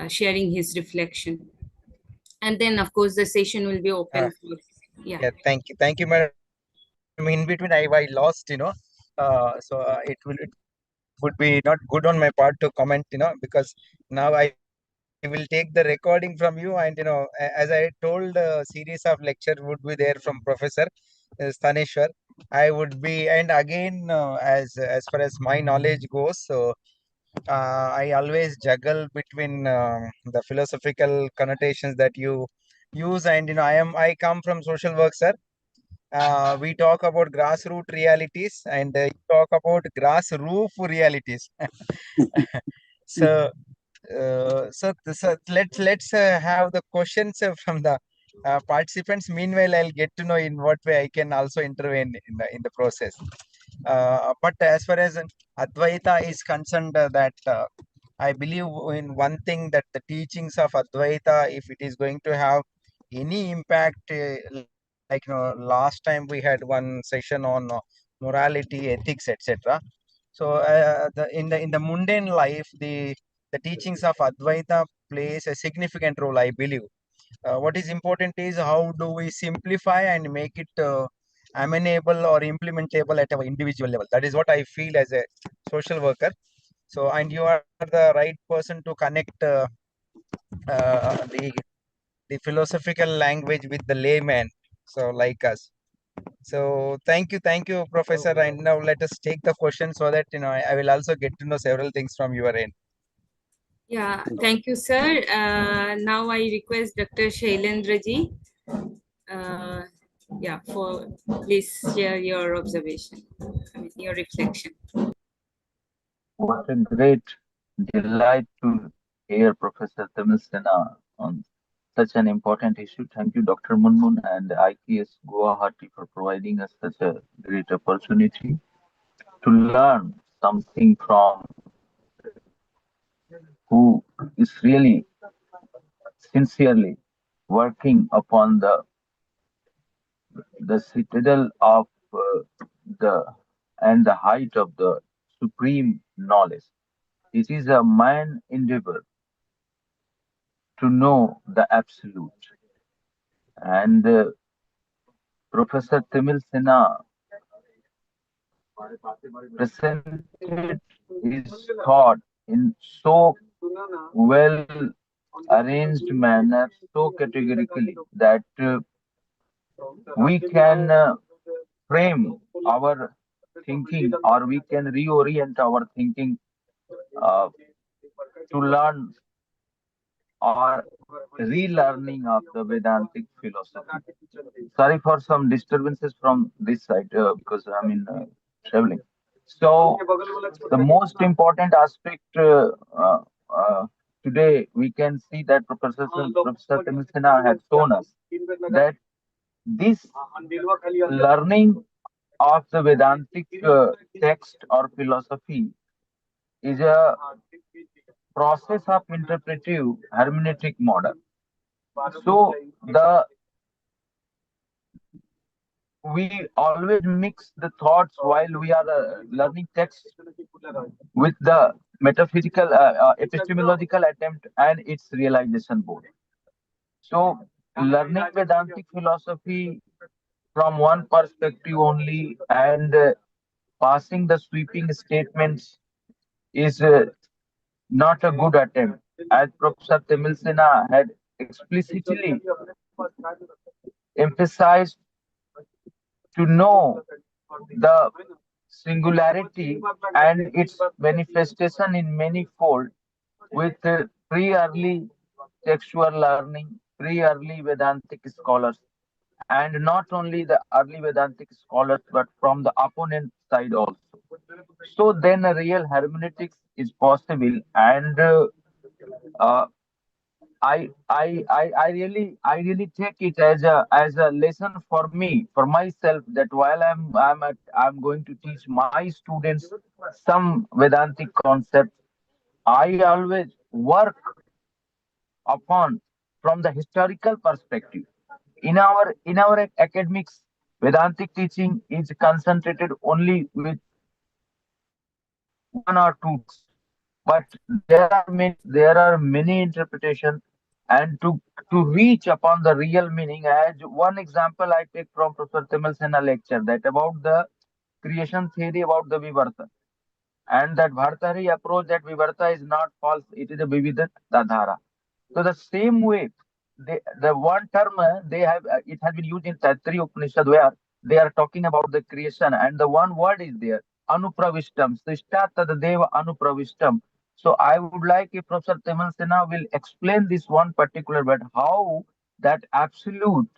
sharing his reflection. And then, of course, the session will be open for, yeah. Yeah, thank you, madam. In between, I lost, so it would be not good on my part to comment, because now I will take the recording from you, and as I told, a series of lecture would be there from Professor Sthaneshwar. I would be, and again, as far as my knowledge goes, so I always juggle between the philosophical connotations that you use, and I come from social work, sir. We talk about grassroots realities, and you talk about grass roof realities. So, let's have the questions from the participants. Meanwhile, I'll get to know in what way I can also intervene in the process. But as far as Advaita is concerned, that I believe in one thing, that the teachings of Advaita, if it is going to have any impact, like last time we had one session on morality, ethics, etc. So in the mundane life, the teachings of Advaita plays a significant role, I believe. What is important is how do we simplify and make it amenable or implementable at our individual level. That is what I feel as a social worker. So, and you are the right person to connect the philosophical language with the layman, so like us. So thank you, Professor. And now let us take the question, so that I will also get to know several things from your end. Yeah, thank you, sir. Now I request Dr. Shailendra ji. Yeah, for please share your observation, your reflection. What a great delight to hear Professor Timalsina on such an important issue. Thank you, Dr. Munmun and IKS Guwahati, for providing us such a great opportunity to learn something from who is really sincerely working upon the citadel of the and the height of the supreme knowledge. It is a man endeavor to know the absolute. And Professor Timil Sinha presented his thought in so well arranged manner, so categorically, that we can frame our thinking, or we can reorient our thinking uh, to learn or relearning of the Vedantic philosophy. Sorry for some disturbances from this side, because I'm in traveling. So, the most important aspect uh, today, we can see that Professor Timisina had shown us that this learning of the Vedantic text or philosophy is a process of interpretive hermeneutic model. So the we always mix the thoughts while we are learning text with the metaphysical epistemological attempt and its realization both. So learning Vedantic philosophy from one perspective only, and passing the sweeping statements is not a good attempt. As Professor Temilsina had explicitly emphasized, to know the singularity and its manifestation in many fold with pre-early textual learning, pre-early Vedantic scholars, and not only the early Vedantic scholars, but from the opponent side also. So then a real hermeneutics is possible, and uh, I really take it as a lesson for me, for myself, that while I'm going to teach my students some Vedantic concepts, I always work upon from the historical perspective. In our academics, Vedantic teaching is concentrated only with one or two texts, but there are many interpretations, and to reach upon the real meaning. As one example, I take from Professor Timalsina lecture that about the creation theory about the Vivarta, and that Bhartari approach that Vivarta is not false, it is a Vividat Dhara. So the same way, the one term they have, it has been used in Taittiriya Upanishad where they are talking about the creation, and the one word is there, Anupravishtam, Srishta Tadadeva Anupravishtam. So I would like if Professor Temal Sinha will explain this one particular word, how that absolute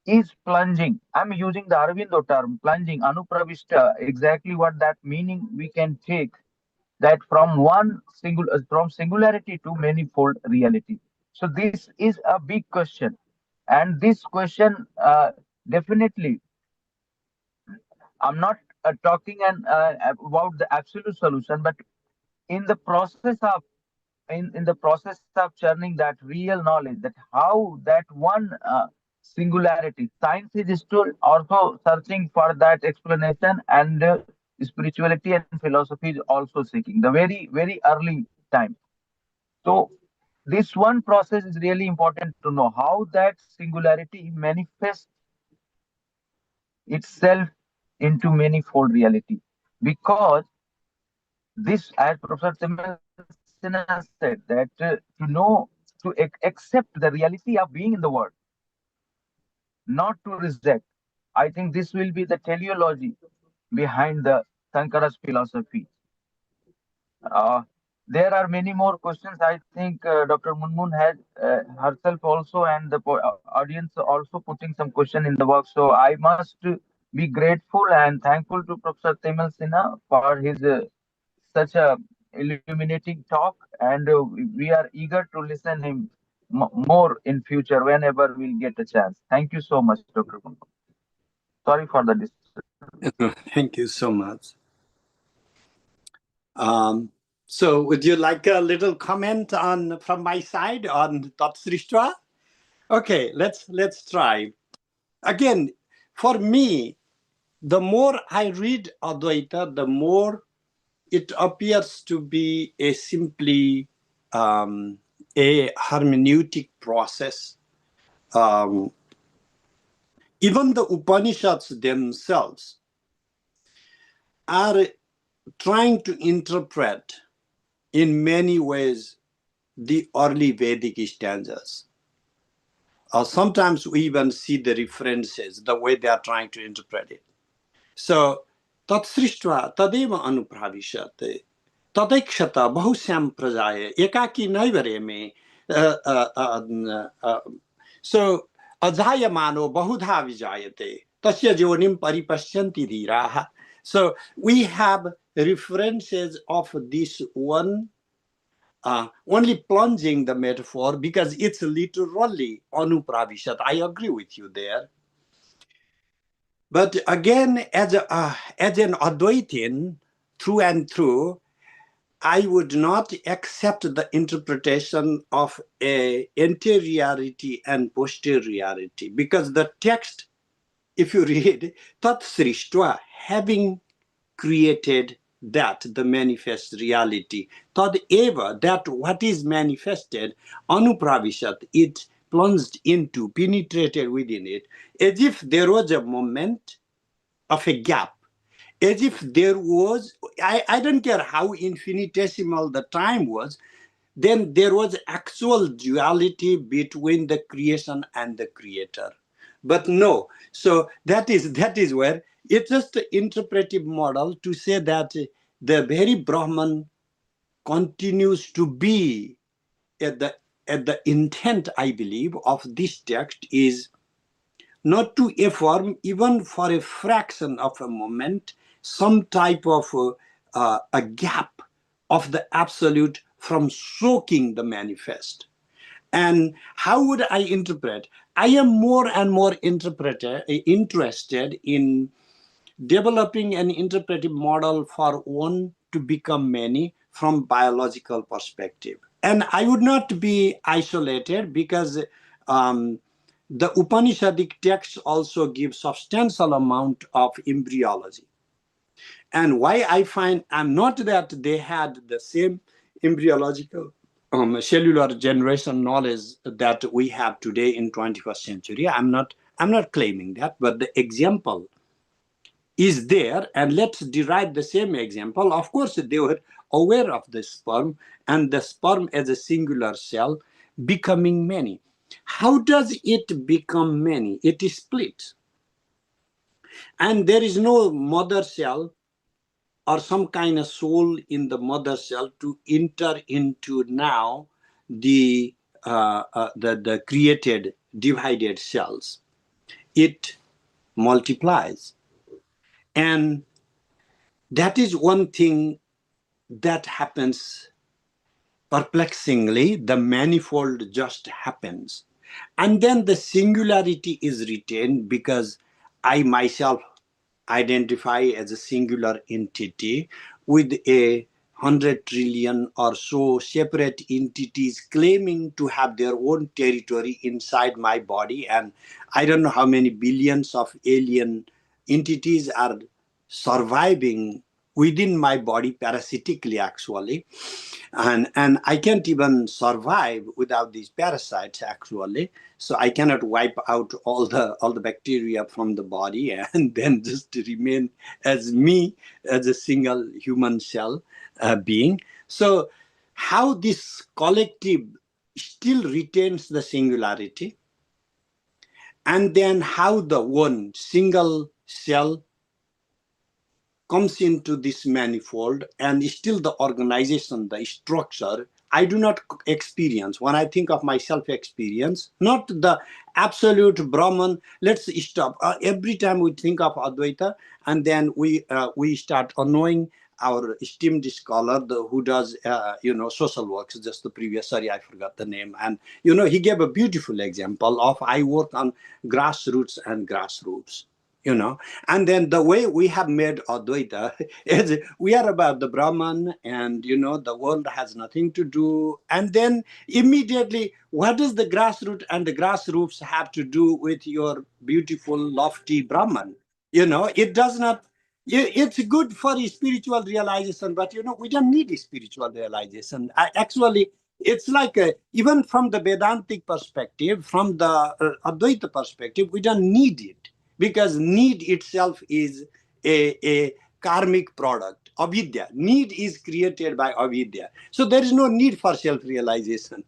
is plunging. I'm using the Aravindo term, plunging, Anupravishta, exactly what that meaning we can take, that from singularity to manifold reality. So this is a big question, and this question definitely, I'm not talking about the absolute solution, but in the process of in the process of churning that real knowledge, that how that one singularity, science is still also searching for that explanation, and spirituality and philosophy is also seeking the very early time. So this one process is really important to know how that singularity manifests itself into manifold reality. Because this, as Professor Timalsina said, that to know, accept the reality of being in the world, not to reject. I think this will be the teleology behind the Sankara's philosophy. Uh, there are many more questions. I think Dr. Munmun had herself also, and the audience also putting some question in the box. So I must be grateful and thankful to Professor Temal Sinha for his such a illuminating talk, and we are eager to listen him more in future whenever we'll get a chance. Thank you so much, Dr. Munmun. Sorry for the disturbance. Thank you so much. So would you like a little comment on from my side on Tatsrishtra? Okay, let's try. Again, for me, the more I read Advaita, the more it appears to be a simply a hermeneutic process. Even the Upanishads themselves are trying to interpret in many ways the early Vedic stanzas. Sometimes we even see the references, the way they are trying to interpret it. So, Tatsrishtra tadeva anupravishat tadekshata bahusyam prajaya ekaki naivare me. So, ajayamano bahudha vijayate tasya jonim paripashyanti dhiraha. So, we have references of this one only plunging the metaphor because it's literally anupravishat. I agree with you there. But again, as an Advaitin, through and through, I would not accept the interpretation of a anteriority and posteriority, because the text, if you read, Tat Srishtva, having created that, the manifest reality, Tad Eva, that what is manifested, Anupravishat, it plunged into, penetrated within it, as if there was a moment of a gap, as if there was, I don't care how infinitesimal the time was, then there was actual duality between the creation and the creator. But no, so that is where it's just an interpretive model to say that the very Brahman continues to be at the intent, I believe, of this text is not to affirm, even for a fraction of a moment, some type of a gap of the absolute from soaking the manifest. And how would I interpret? I am more and more interested in developing an interpretive model for one to become many from biological perspective. And I would not be isolated, because the Upanishadic texts also give substantial amount of embryology. And why I find, and not that they had the same embryological cellular generation knowledge that we have today in 21st century. I'm not claiming that, but the example is there, and let's derive the same example. Of course, they were aware of the sperm and the sperm as a singular cell becoming many. How does it become many? It is split. And there is no mother cell or some kind of soul in the mother cell to enter into now the the created divided cells. It multiplies, and that is one thing that happens perplexingly. The manifold just happens, and then the singularity is retained because I myself identify as a singular entity with 100 trillion or so separate entities claiming to have their own territory inside my body, and I don't know how many billions of alien entities are surviving within my body parasitically, actually. And I can't even survive without these parasites, actually. So I cannot wipe out all the bacteria from the body and then just remain as me, as a single human cell being. So how this collective still retains the singularity, and then how the one single cell comes into this manifold, and still the organization, the structure, I do not experience. When I think of my self-experience, not the absolute Brahman, let's stop. Every time we think of Advaita, and then we start annoying our esteemed scholar who does social works, just the previous, sorry, I forgot the name. And he gave a beautiful example of, I work on grassroots and grassroots. And then the way we have made Advaita is, we are about the Brahman, and the world has nothing to do. And then immediately, what does the grassroots and the grassroots have to do with your beautiful, lofty Brahman? It does not. It's good for spiritual realization, but we don't need spiritual realization. Actually, it's like even from the Vedantic perspective, from the Advaita perspective, we don't need it, because need itself is a karmic product. Avidya. Need is created by avidya. So there is no need for self-realization.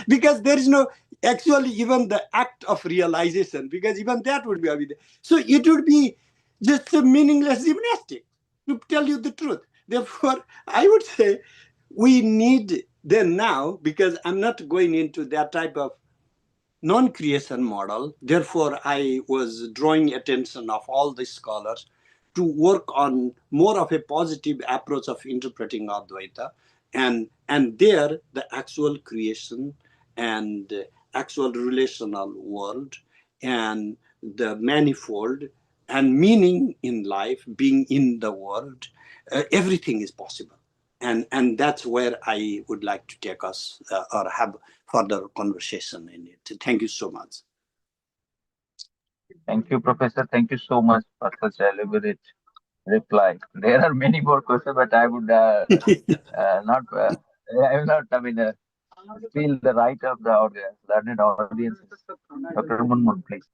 Because there is no, actually, even the act of realization, because even that would be avidya. So it would be just a meaningless gymnastic, to tell you the truth. Therefore, I would say we need them now, because I'm not going into that type of non-creation model. Therefore, I was drawing attention of all the scholars to work on more of a positive approach of interpreting Advaita, and there the actual creation and actual relational world and the manifold and meaning in life, being in the world, everything is possible. And that's where I would like to take us or have further conversation in it. Thank you so much. Thank you, Professor. Thank you so much for such elaborate reply. There are many more questions, but I would not. I will not. I mean, feel the right of the audience, learned audience. Dr. Munmun, please.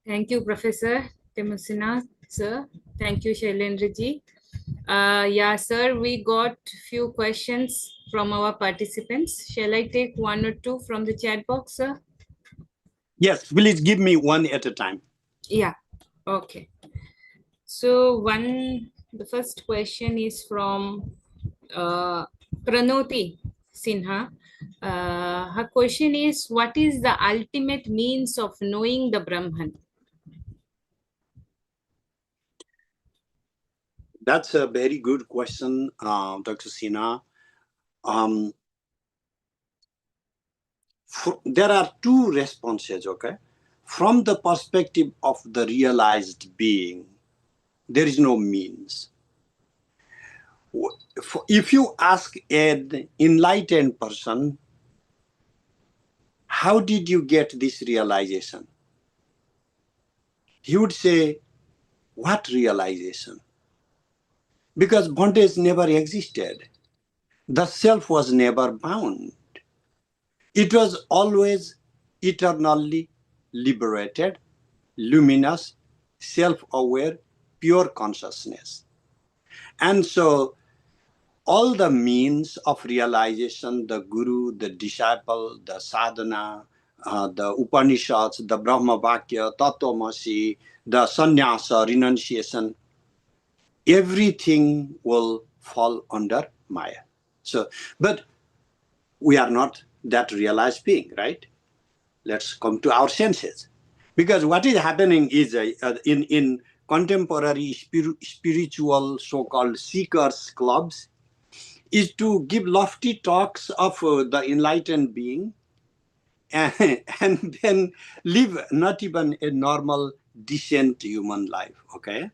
Thank you, Professor Timalsina, sir. Thank you, Shailendraji. Yeah, sir, we got few questions from our participants. Shall I take one or two from the chat box, sir? Yes, please give me one at a time. Yeah, okay. So the first question is from Pranoti Sinha. Her question is, what is the ultimate means of knowing the Brahman? That's a very good question, Dr. Sinha. There are two responses, okay? From the perspective of the realized being, there is no means. If you ask an enlightened person, how did you get this realization? he would say, what realization? Because bondage never existed. The self was never bound. It was always eternally liberated, luminous, self-aware, pure consciousness. And so all the means of realization, the guru, the disciple, the sadhana, the Upanishads, the Brahma Vakya, Tattvamasi, the sannyasa, renunciation, everything will fall under Maya. So, but we are not that realized being, right? Let's come to our senses. Because what is happening is in contemporary spiritual so-called seekers clubs is to give lofty talks of the enlightened being and then live not even a normal, decent human life, okay?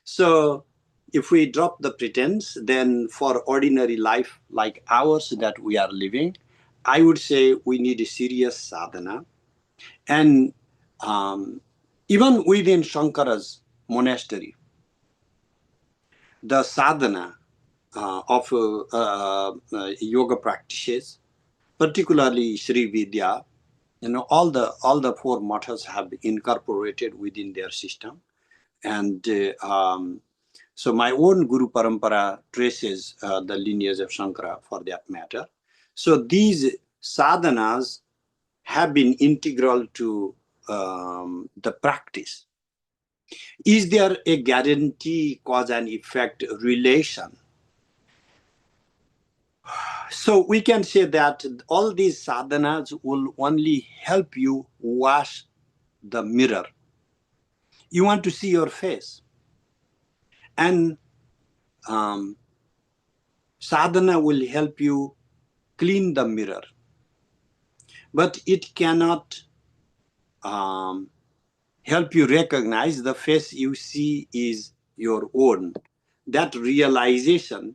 So if we drop the pretense, then for ordinary life like ours that we are living, I would say we need a serious sadhana. And even within Shankara's monastery, the sadhana of yoga practices, particularly Sri Vidya, all the four mathas have incorporated within their system. And so my own Guru Parampara traces the lineage of Shankara for that matter. So these sadhanas have been integral to the practice. Is there a guarantee cause and effect relation? So we can say that all these sadhanas will only help you wash the mirror. You want to see your face. And sadhana will help you clean the mirror. But it cannot help you recognize the face you see is your own. That realization,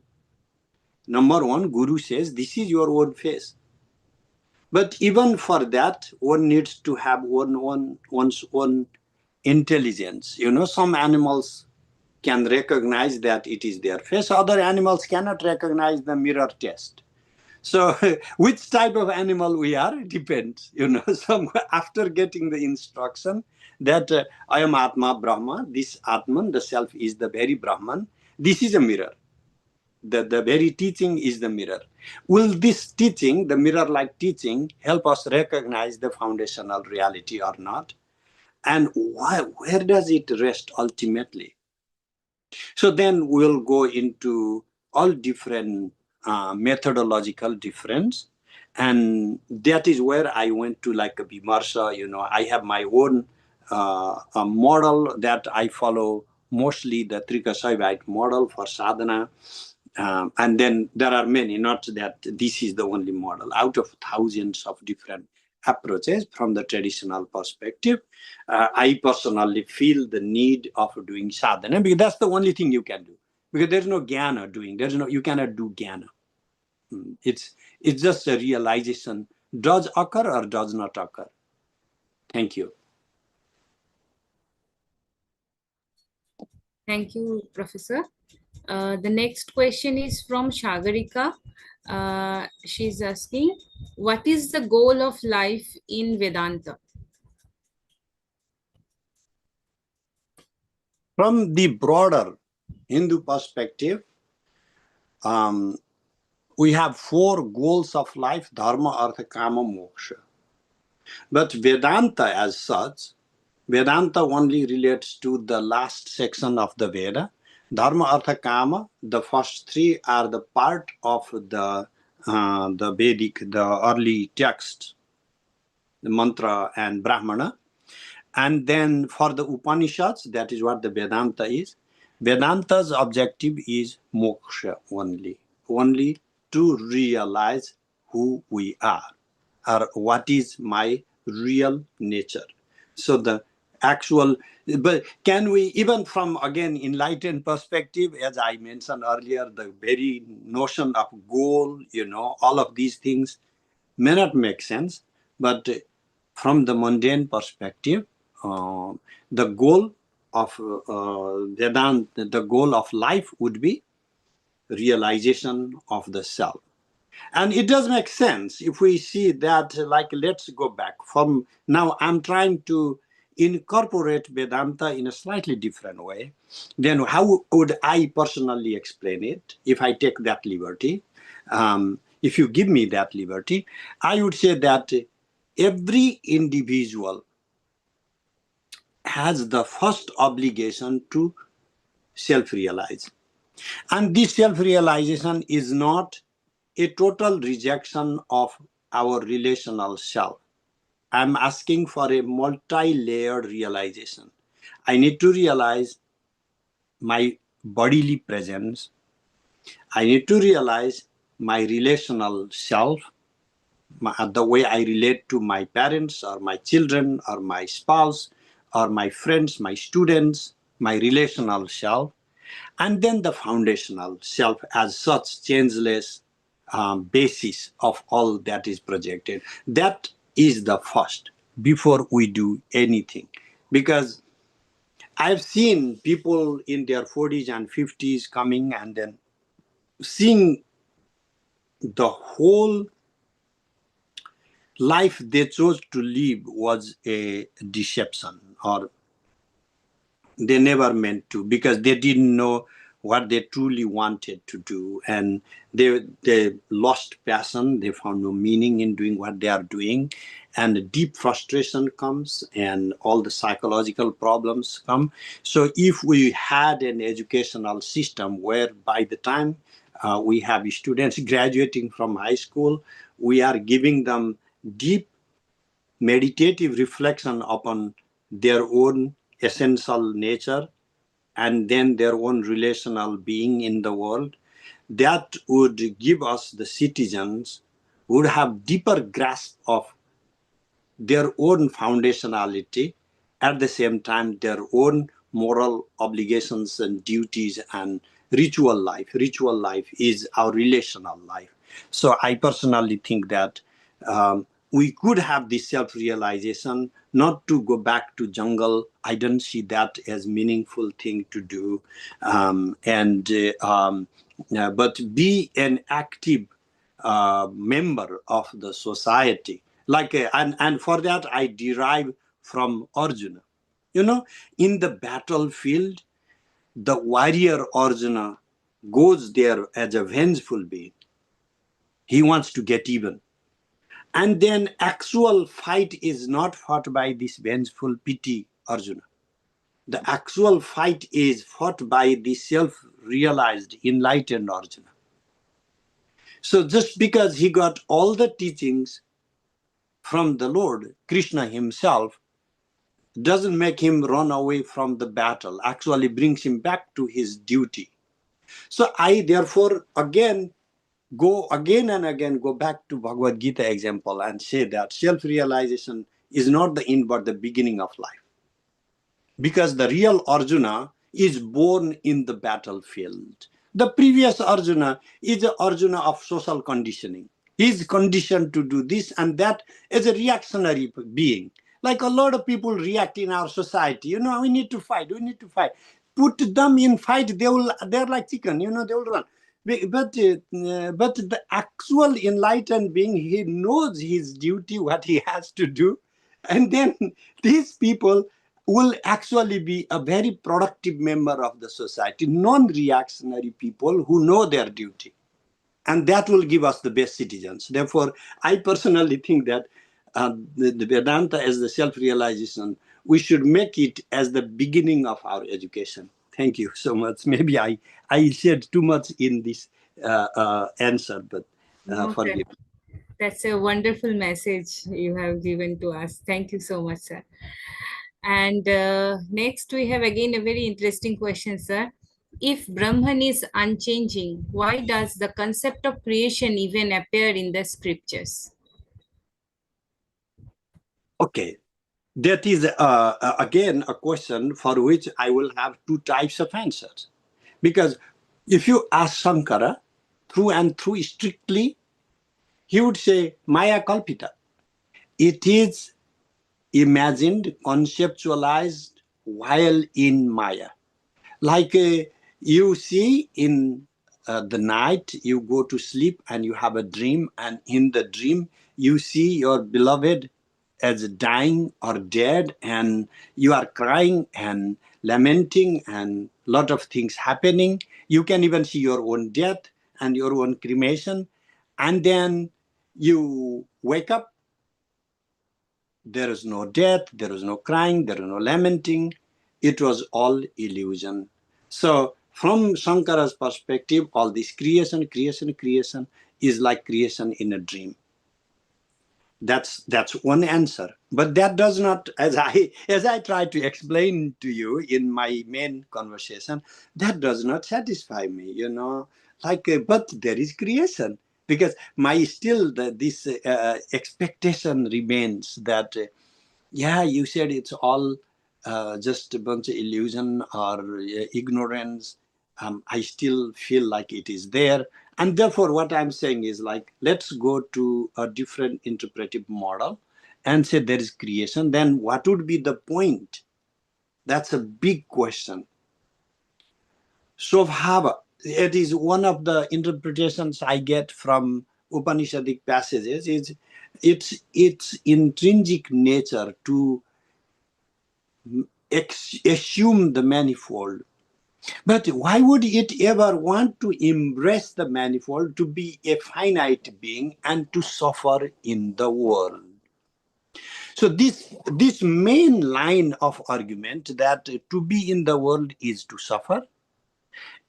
number one, Guru says, this is your own face. But even for that, one needs to have one's own intelligence. Some animals can recognize that it is their face. Other animals cannot recognize the mirror test. So which type of animal we are depends. Some after getting the instruction that I am Atma Brahma, this Atman, the self is the very Brahman, this is a mirror. The very teaching is the mirror. Will this teaching, the mirror-like teaching, help us recognize the foundational reality or not? And where does it rest ultimately? So then we'll go into all different methodological difference. And that is where I went to like a Vimarsha. I have my own a model that I follow, mostly the Trika model for sadhana. And then there are many, not that this is the only model. Out of thousands of different approaches from the traditional perspective, I personally feel the need of doing sadhana because that's the only thing you can do. Because there's no jnana doing. You cannot do jnana. It's just a realization. Does occur or does not occur? Thank you. Thank you, Professor. The next question is from Shagarika. She's asking, what is the goal of life in Vedanta? From the broader Hindu perspective, we have four goals of life: dharma, artha, kama, moksha. But Vedanta as such, Vedanta only relates to the last section of the Veda. Dharma, artha, kama, the first three are the part of the Vedic, the early text, the mantra and Brahmana. And then for the Upanishads, that is what the Vedanta is. Vedanta's objective is moksha only to realize who we are, or what is my real nature. So the actual, but can we, even from, again, enlightened perspective, as I mentioned earlier, the very notion of goal, all of these things may not make sense, but from the mundane perspective, the goal of Vedanta, the goal of life would be realization of the self. And it does make sense if we see that, like, let's go back from now. I'm trying to incorporate Vedanta in a slightly different way. Then how would I personally explain it if I take that liberty? If you give me that liberty, I would say that every individual has the first obligation to self-realize. And this self-realization is not a total rejection of our relational self. I'm asking for a multi-layered realization. I need to realize my bodily presence. I need to realize my relational self, the way I relate to my parents or my children or my spouse or my friends, my students, my relational self. And then the foundational self as such, changeless basis of all that is projected. That is the first before we do anything. Because I've seen people in their 40s and 50s coming and then seeing the whole life they chose to live was a deception, or they never meant to, because they didn't know what they truly wanted to do, and they lost passion. They found no meaning in doing what they are doing, and deep frustration comes and all the psychological problems come. So if we had an educational system where by the time we have students graduating from high school, we are giving them deep meditative reflection upon their own essential nature and then their own relational being in the world, that would give us, the citizens, would have deeper grasp of their own foundationality, at the same time their own moral obligations and duties and ritual life. Ritual life is our relational life. So I personally think that we could have this self-realization, not to go back to jungle. I don't see that as meaningful thing to do, but be an active member of the society. Like, and for that I derive from Arjuna. You know, in the battlefield, the warrior Arjuna goes there as a vengeful being. He wants to get even. And then actual fight is not fought by this vengeful pity Arjuna. The actual fight is fought by the self-realized, enlightened Arjuna. So just because he got all the teachings from the Lord, Krishna himself, doesn't make him run away from the battle, actually brings him back to his duty. So I therefore go again and again back to Bhagavad Gita example and say that self-realization is not the end but the beginning of life. Because the real Arjuna is born in the battlefield. The previous Arjuna is an Arjuna of social conditioning. He is conditioned to do this and that as a reactionary being. Like a lot of people react in our society. You know, we need to fight, we need to fight. Put them in fight, they're like chicken, you know, they will run. But the actual enlightened being, he knows his duty, what he has to do. And then these people will actually be a very productive member of the society, non-reactionary people who know their duty. And that will give us the best citizens. Therefore, I personally think that the Vedanta as the self-realization, we should make it as the beginning of our education. Thank you so much. Maybe I said too much in this answer, but forgive me. That's a wonderful message you have given to us. Thank you so much, sir. And next, we have again a very interesting question, sir. If Brahman is unchanging, why does the concept of creation even appear in the scriptures? Okay, that is again a question for which I will have two types of answers. Because if you ask Shankara through and through strictly, he would say Maya Kalpita. It is imagined, conceptualized while in Maya. Like you see in the night, you go to sleep and you have a dream, and in the dream, you see your beloved as dying or dead, and you are crying and lamenting and lot of things happening. You can even see your own death and your own cremation. And then you wake up, there is no death, there is no crying, there is no lamenting. It was all illusion. So from Shankara's perspective, all this creation is like creation in a dream. That's one answer. But that does not, as I tried to explain to you in my main conversation, that does not satisfy me, Like, but there is creation, because my still this expectation remains that. Yeah, you said it's all just a bunch of illusion or ignorance. I still feel like it is there. And therefore, what I'm saying is like, let's go to a different interpretive model and say there is creation. Then what would be the point? That's a big question. Svabhava, it is one of the interpretations I get from Upanishadic passages, is its intrinsic nature to assume the manifold. But why would it ever want to embrace the manifold, to be a finite being and to suffer in the world? So this main line of argument, that to be in the world is to suffer,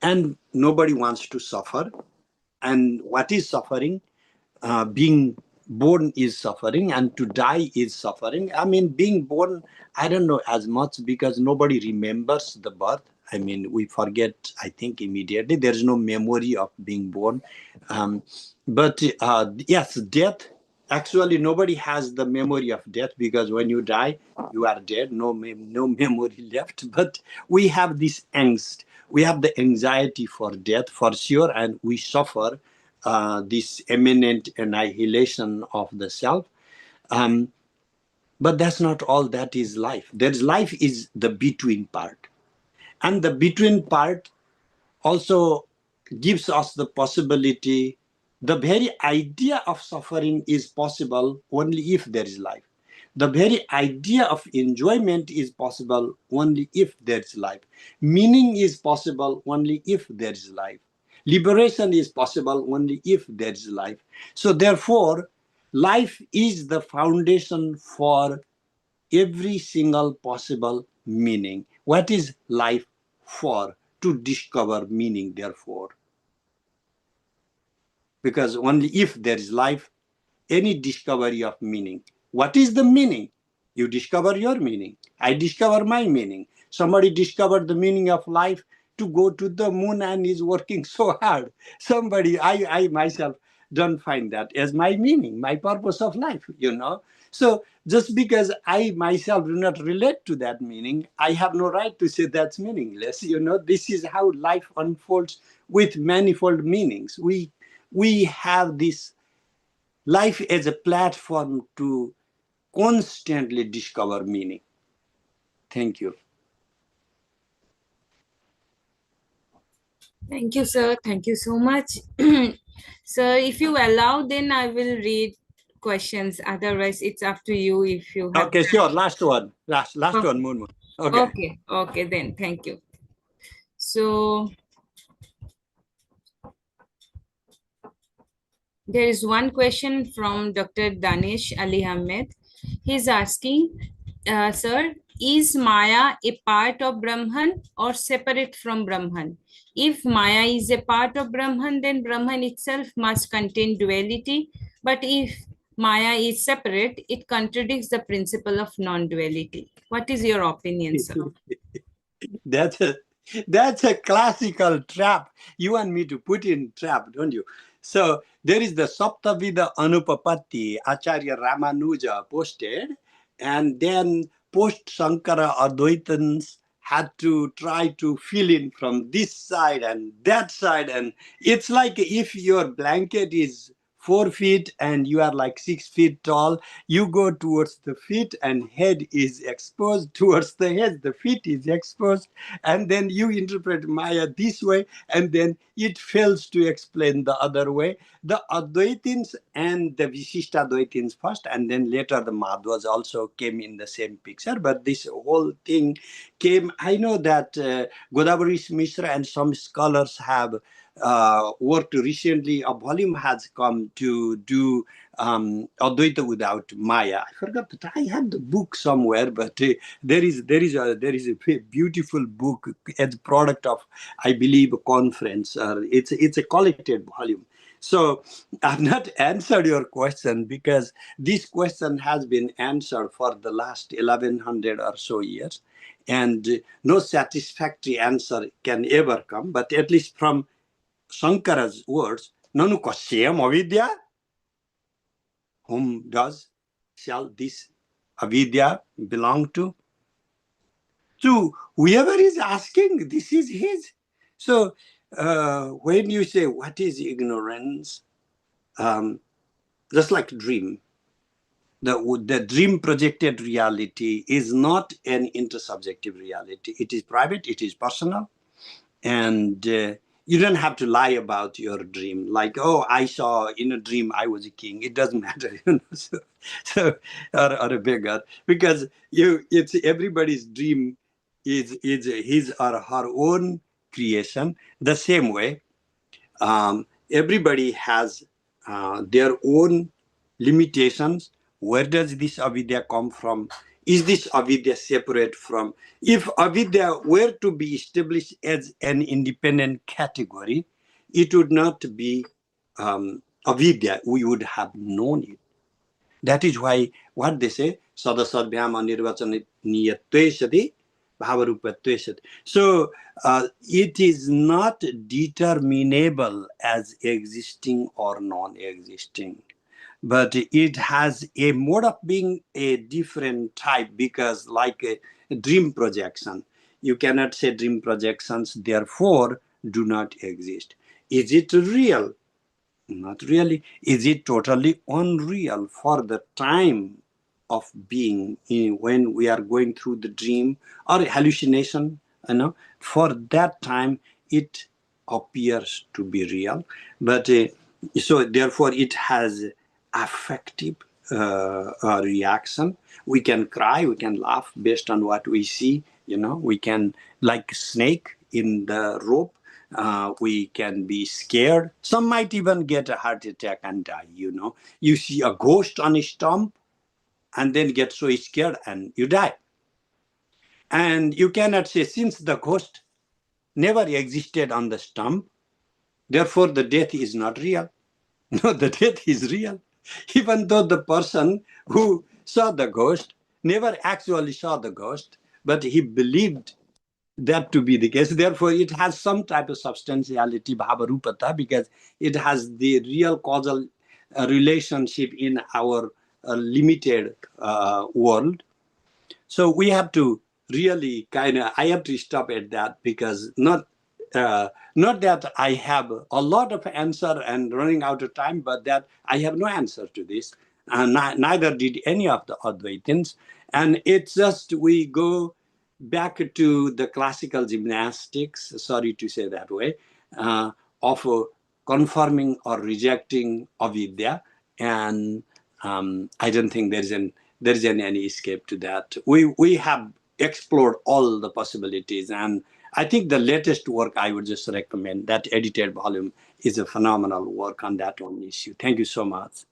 and nobody wants to suffer. And what is suffering? Being born is suffering, and to die is suffering. I mean, being born, I don't know as much, because nobody remembers the birth. I mean, we forget, I think, immediately. There's no memory of being born. But yes, death, actually, nobody has the memory of death, because when you die, you are dead, no memory left. But we have this angst. We have the anxiety for death, for sure, and we suffer this imminent annihilation of the self. But that's not all that is life. There's life is the between part. And the between part also gives us the possibility. The very idea of suffering is possible only if there is life. The very idea of enjoyment is possible only if there is life. Meaning is possible only if there is life. Liberation is possible only if there is life. So therefore, life is the foundation for every single possible meaning. What is life for? To discover meaning, therefore. Because only if there is life, any discovery of meaning. What is the meaning? You discover your meaning. I discover my meaning. Somebody discovered the meaning of life to go to the moon and is working so hard. Somebody, I myself don't find that as my meaning, my purpose of life. So just because I myself do not relate to that meaning, I have no right to say that's meaningless. This is how life unfolds with manifold meanings. We have this life as a platform to constantly discover meaning. Thank you. Thank you, sir. Thank you so much. Sir, if you allow, then I will read questions. Otherwise, it's up to you if you have. Okay, sure. Last one. Last one, Moon. Okay. Okay, then. Thank you. So, there is one question from Dr. Danish Ali Ahmed. He's asking, sir, is Maya a part of Brahman or separate from Brahman? If Maya is a part of Brahman, then Brahman itself must contain duality. But if Maya is separate, it contradicts the principle of non-duality. What is your opinion, sir? That's a classical trap. You want me to put in trap, don't you? So there is the Saptavida Anupapatti Acharya Ramanuja posted, and then post-shankara Advaitans had to try to fill in from this side and that side. And it's like if your blanket is 4 feet and you are like 6 feet tall, you go towards the feet and head is exposed towards the head, the feet is exposed, and then you interpret Maya this way, and then it fails to explain the other way. The Advaitins and the Vishishtadvaitins first, and then later the Madhvas also came in the same picture. But this whole thing came, I know that Godavari Mishra and some scholars have worked recently. A volume has come to do Advaita without Maya. I forgot that I had the book somewhere, but there is a beautiful book as product of, I believe, a conference. It's a collected volume. So I've not answered your question because this question has been answered for the last 1100 or so years, and no satisfactory answer can ever come. But at least from Shankara's words, Nanu kasyam avidya, whom shall this avidya belong to? So whoever is asking, this is his. So when you say, what is ignorance? Just like dream, the dream projected reality is not an intersubjective reality. It is private, it is personal, and you don't have to lie about your dream. Like, oh, I saw in a dream I was a king. It doesn't matter, so or a beggar, because it's everybody's dream is his or her own creation. The same way, everybody has their own limitations. Where does this avidya come from? Is this avidya separate from? If avidya were to be established as an independent category, it would not be avidya. We would have known it. That is why what they say, sadasadvyam anirvachaniyatve bhavarupatve. So it is not determinable as existing or non-existing, but it has a mode of being a different type, because like a dream projection, you cannot say dream projections therefore do not exist. Is it real? Not really. Is it totally unreal for the time of being when we are going through the dream or hallucination? For that time it appears to be real, but so therefore it has affective reaction. We can cry, we can laugh based on what we see. We can, like snake in the rope, we can be scared. Some might even get a heart attack and die. You see a ghost on a stump and then get so scared and you die. And you cannot say, since the ghost never existed on the stump, therefore the death is not real. No, the death is real. Even though the person who saw the ghost never actually saw the ghost, but he believed that to be the case. Therefore, it has some type of substantiality, bhavarupata, because it has the real causal relationship in our limited world. So we have to really I have to stop at that, because not that I have a lot of answer and running out of time, but that I have no answer to this. And neither did any of the Advaitins. And it's just we go back to the classical gymnastics, sorry to say that way, of confirming or rejecting avidya. And I don't think there's any escape to that. We have explored all the possibilities, and I think the latest work I would just recommend, that edited volume, is a phenomenal work on that one issue. Thank you so much.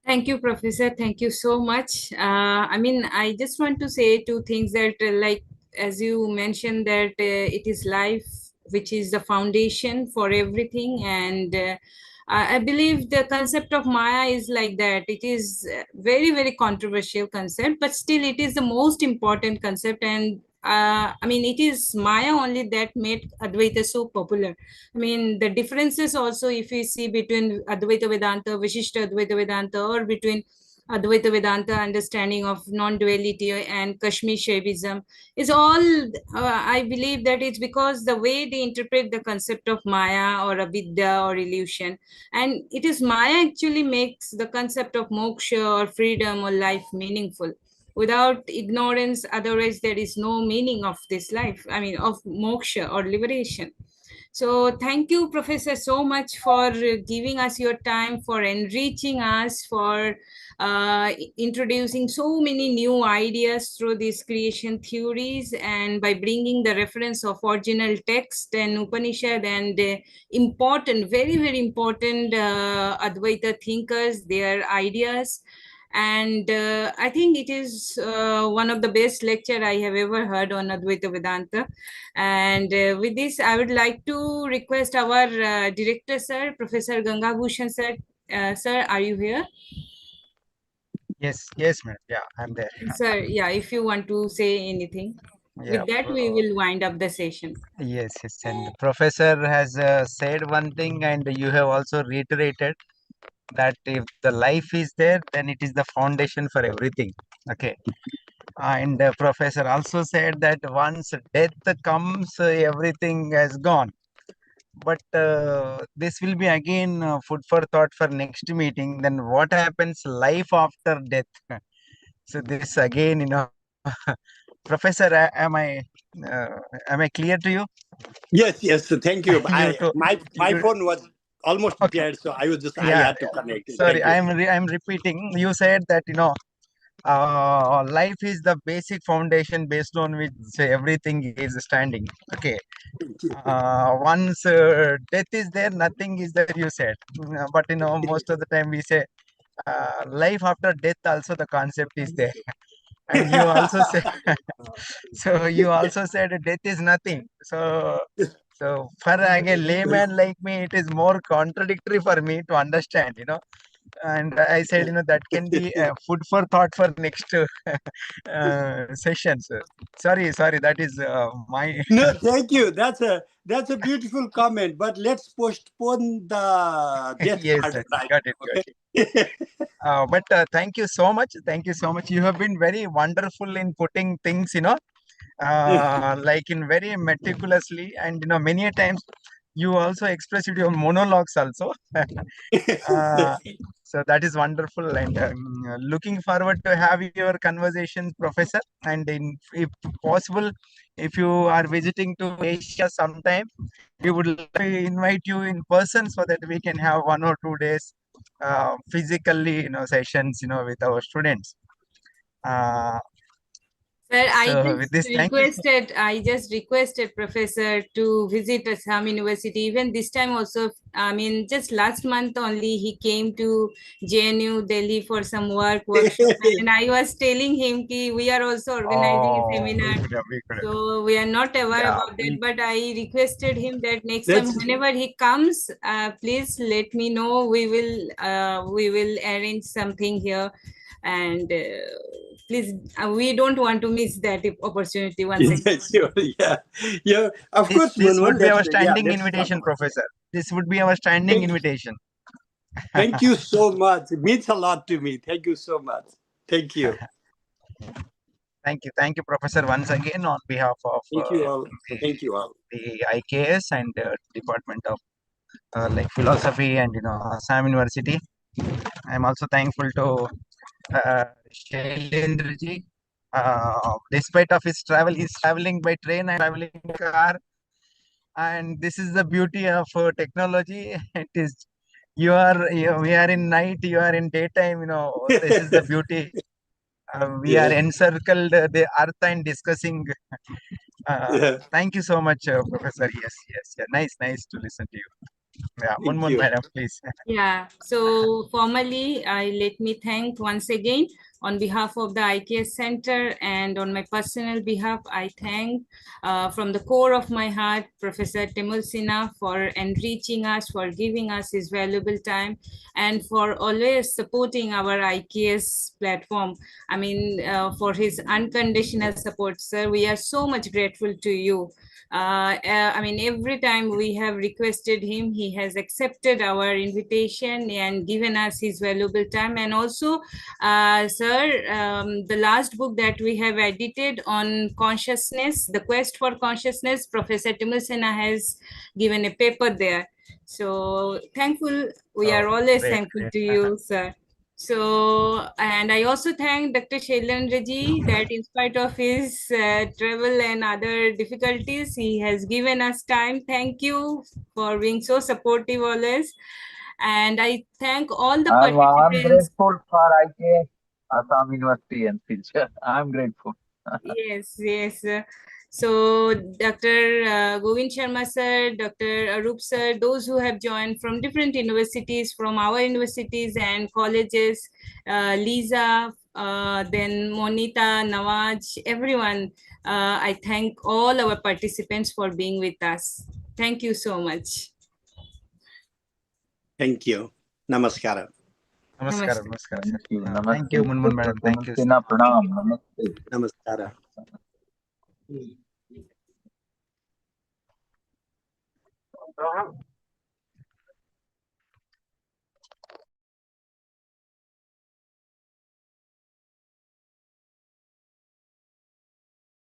Thank you, Professor. Thank you so much. I just want to say two things that, like, as you mentioned, that it is life which is the foundation for everything. And I believe the concept of Maya is like that. It is very, very controversial concept, but still it is the most important concept. And it is Maya only that made Advaita so popular. The differences also, if we see between Advaita Vedanta, Vishishta Advaita Vedanta, or between Advaita Vedanta understanding of non-duality and Kashmir Shaivism is all, I believe that it's because the way they interpret the concept of Maya or avidya or illusion. And it is Maya actually makes the concept of moksha or freedom or life meaningful. Without ignorance, otherwise there is no meaning of this life, I mean, of moksha or liberation. So thank you, Professor, so much for giving us your time, for enriching us, for introducing so many new ideas through these creation theories, and by bringing the reference of original text and Upanishad and important, very, very important Advaita thinkers, their ideas. And I think it is one of the best lecture I have ever heard on Advaita Vedanta. And with this, I would like to request our director, sir, Professor Ganga Bhushan, sir. Sir, are you here? Yes, yes, madam. Yeah, I'm there. Sir, yeah, if you want to say anything. Yeah. With that, we will wind up the session. Yes, yes. And the professor has said one thing, and you have also reiterated that if the life is there, then it is the foundation for everything. Okay. And professor also said that once death comes, everything has gone. But this will be again food for thought for next meeting. Then what happens life after death? So this again, professor, uh, am I clear to you? Yes, yes. So thank you. You to My you phone was almost okay. dead, so I Yeah, had to connect it. sorry, Thank you. I'm repeating. You said that life is the basic foundation based on which everything is standing. Okay. Once death is there, nothing is there. You said, but most of the time we say life after death. Also, the concept is there, and you also say so. You also said death is nothing. So for a layman like me, it is more contradictory for me to understand. And I said, that can be food for thought for next sessions. Sorry, that is my No, thank you. That's a beautiful comment. But let's postpone the death yes, part yes, right got it, now. got it. Okay. But thank you so much. Thank you so much. You have been very wonderful in putting things, like in very meticulously, and many a times you also express it your monologues also. uh, so that is wonderful, and looking forward to have your conversations, professor. And if possible, if you are visiting to Asia sometime, we would like to invite you in person so that we can have 1 or 2 days physically, sessions, with our students. Uh, Sir, so with this, thank you. I just requested Professor to visit Assam University. Even this time also, I mean, just last month only, he came to JNU Delhi for some workshop. And I was telling him that we are also organizing a Oh, we seminar. could have, we could have. So we are not aware Yeah, about that, but I requested him that next time, That's whenever he comes, please let me know. We will arrange something here, and please, we don't want to miss that opportunity once again. that's your, yeah, yeah. Of this course, this Munwan. would be our Yeah, standing let's talk invitation, about professor. This would be our it. standing invitation. Thank you so much. It means a lot to me. Thank you so much. Thank you. Thank you, professor, once again on behalf of Thank you all. the, Thank you all. the IKS and Department of like Philosophy and Assam University. I'm also thankful to Shailendraji. Despite of his travel, he's traveling by train and traveling by car. And this is the beauty of technology. It is we are in night, you are in daytime. This is the beauty. We are Yeah. encircled the earth and discussing. Yeah. Thank you so much, Professor. Yes, yes, yeah. Nice to listen to you. Yeah, one Thank more, you. madam, please. Yeah, so formally, let me thank once again on behalf of the IKS Center, and on my personal behalf, I thank from the core of my heart Professor Timalsina for enriching us, for giving us his valuable time, and for always supporting our IKS platform. I mean, for his unconditional support, sir. We are so much grateful to you. I mean, every time we have requested him, he has accepted our invitation and given us his valuable time. And also, sir, the last book that we have edited on consciousness, The Quest for Consciousness, Professor Timalsina has given a paper there. So thankful, we are always thankful to you, sir. So, and I also thank Dr. Shailendraji that in spite of his travel and other difficulties, he has given us time. Thank you for being so supportive always. And I thank all the I'm participants. grateful for IK Assam University and future. I'm grateful. Yes, yes. So, Dr. Govind Sharma sir, Dr. Arup sir, those who have joined from different universities, from our universities and colleges, Lisa, then Monita, Nawaj, everyone, I thank all our participants for being with us. Thank you so much. Thank you. Namaskara. Namaskar, Namaste. namaskar, sir. Thank you. Thank you, Namaste. Munmun madam. Thank you, sir. Timalsina pranam. Namaste. Namaskara.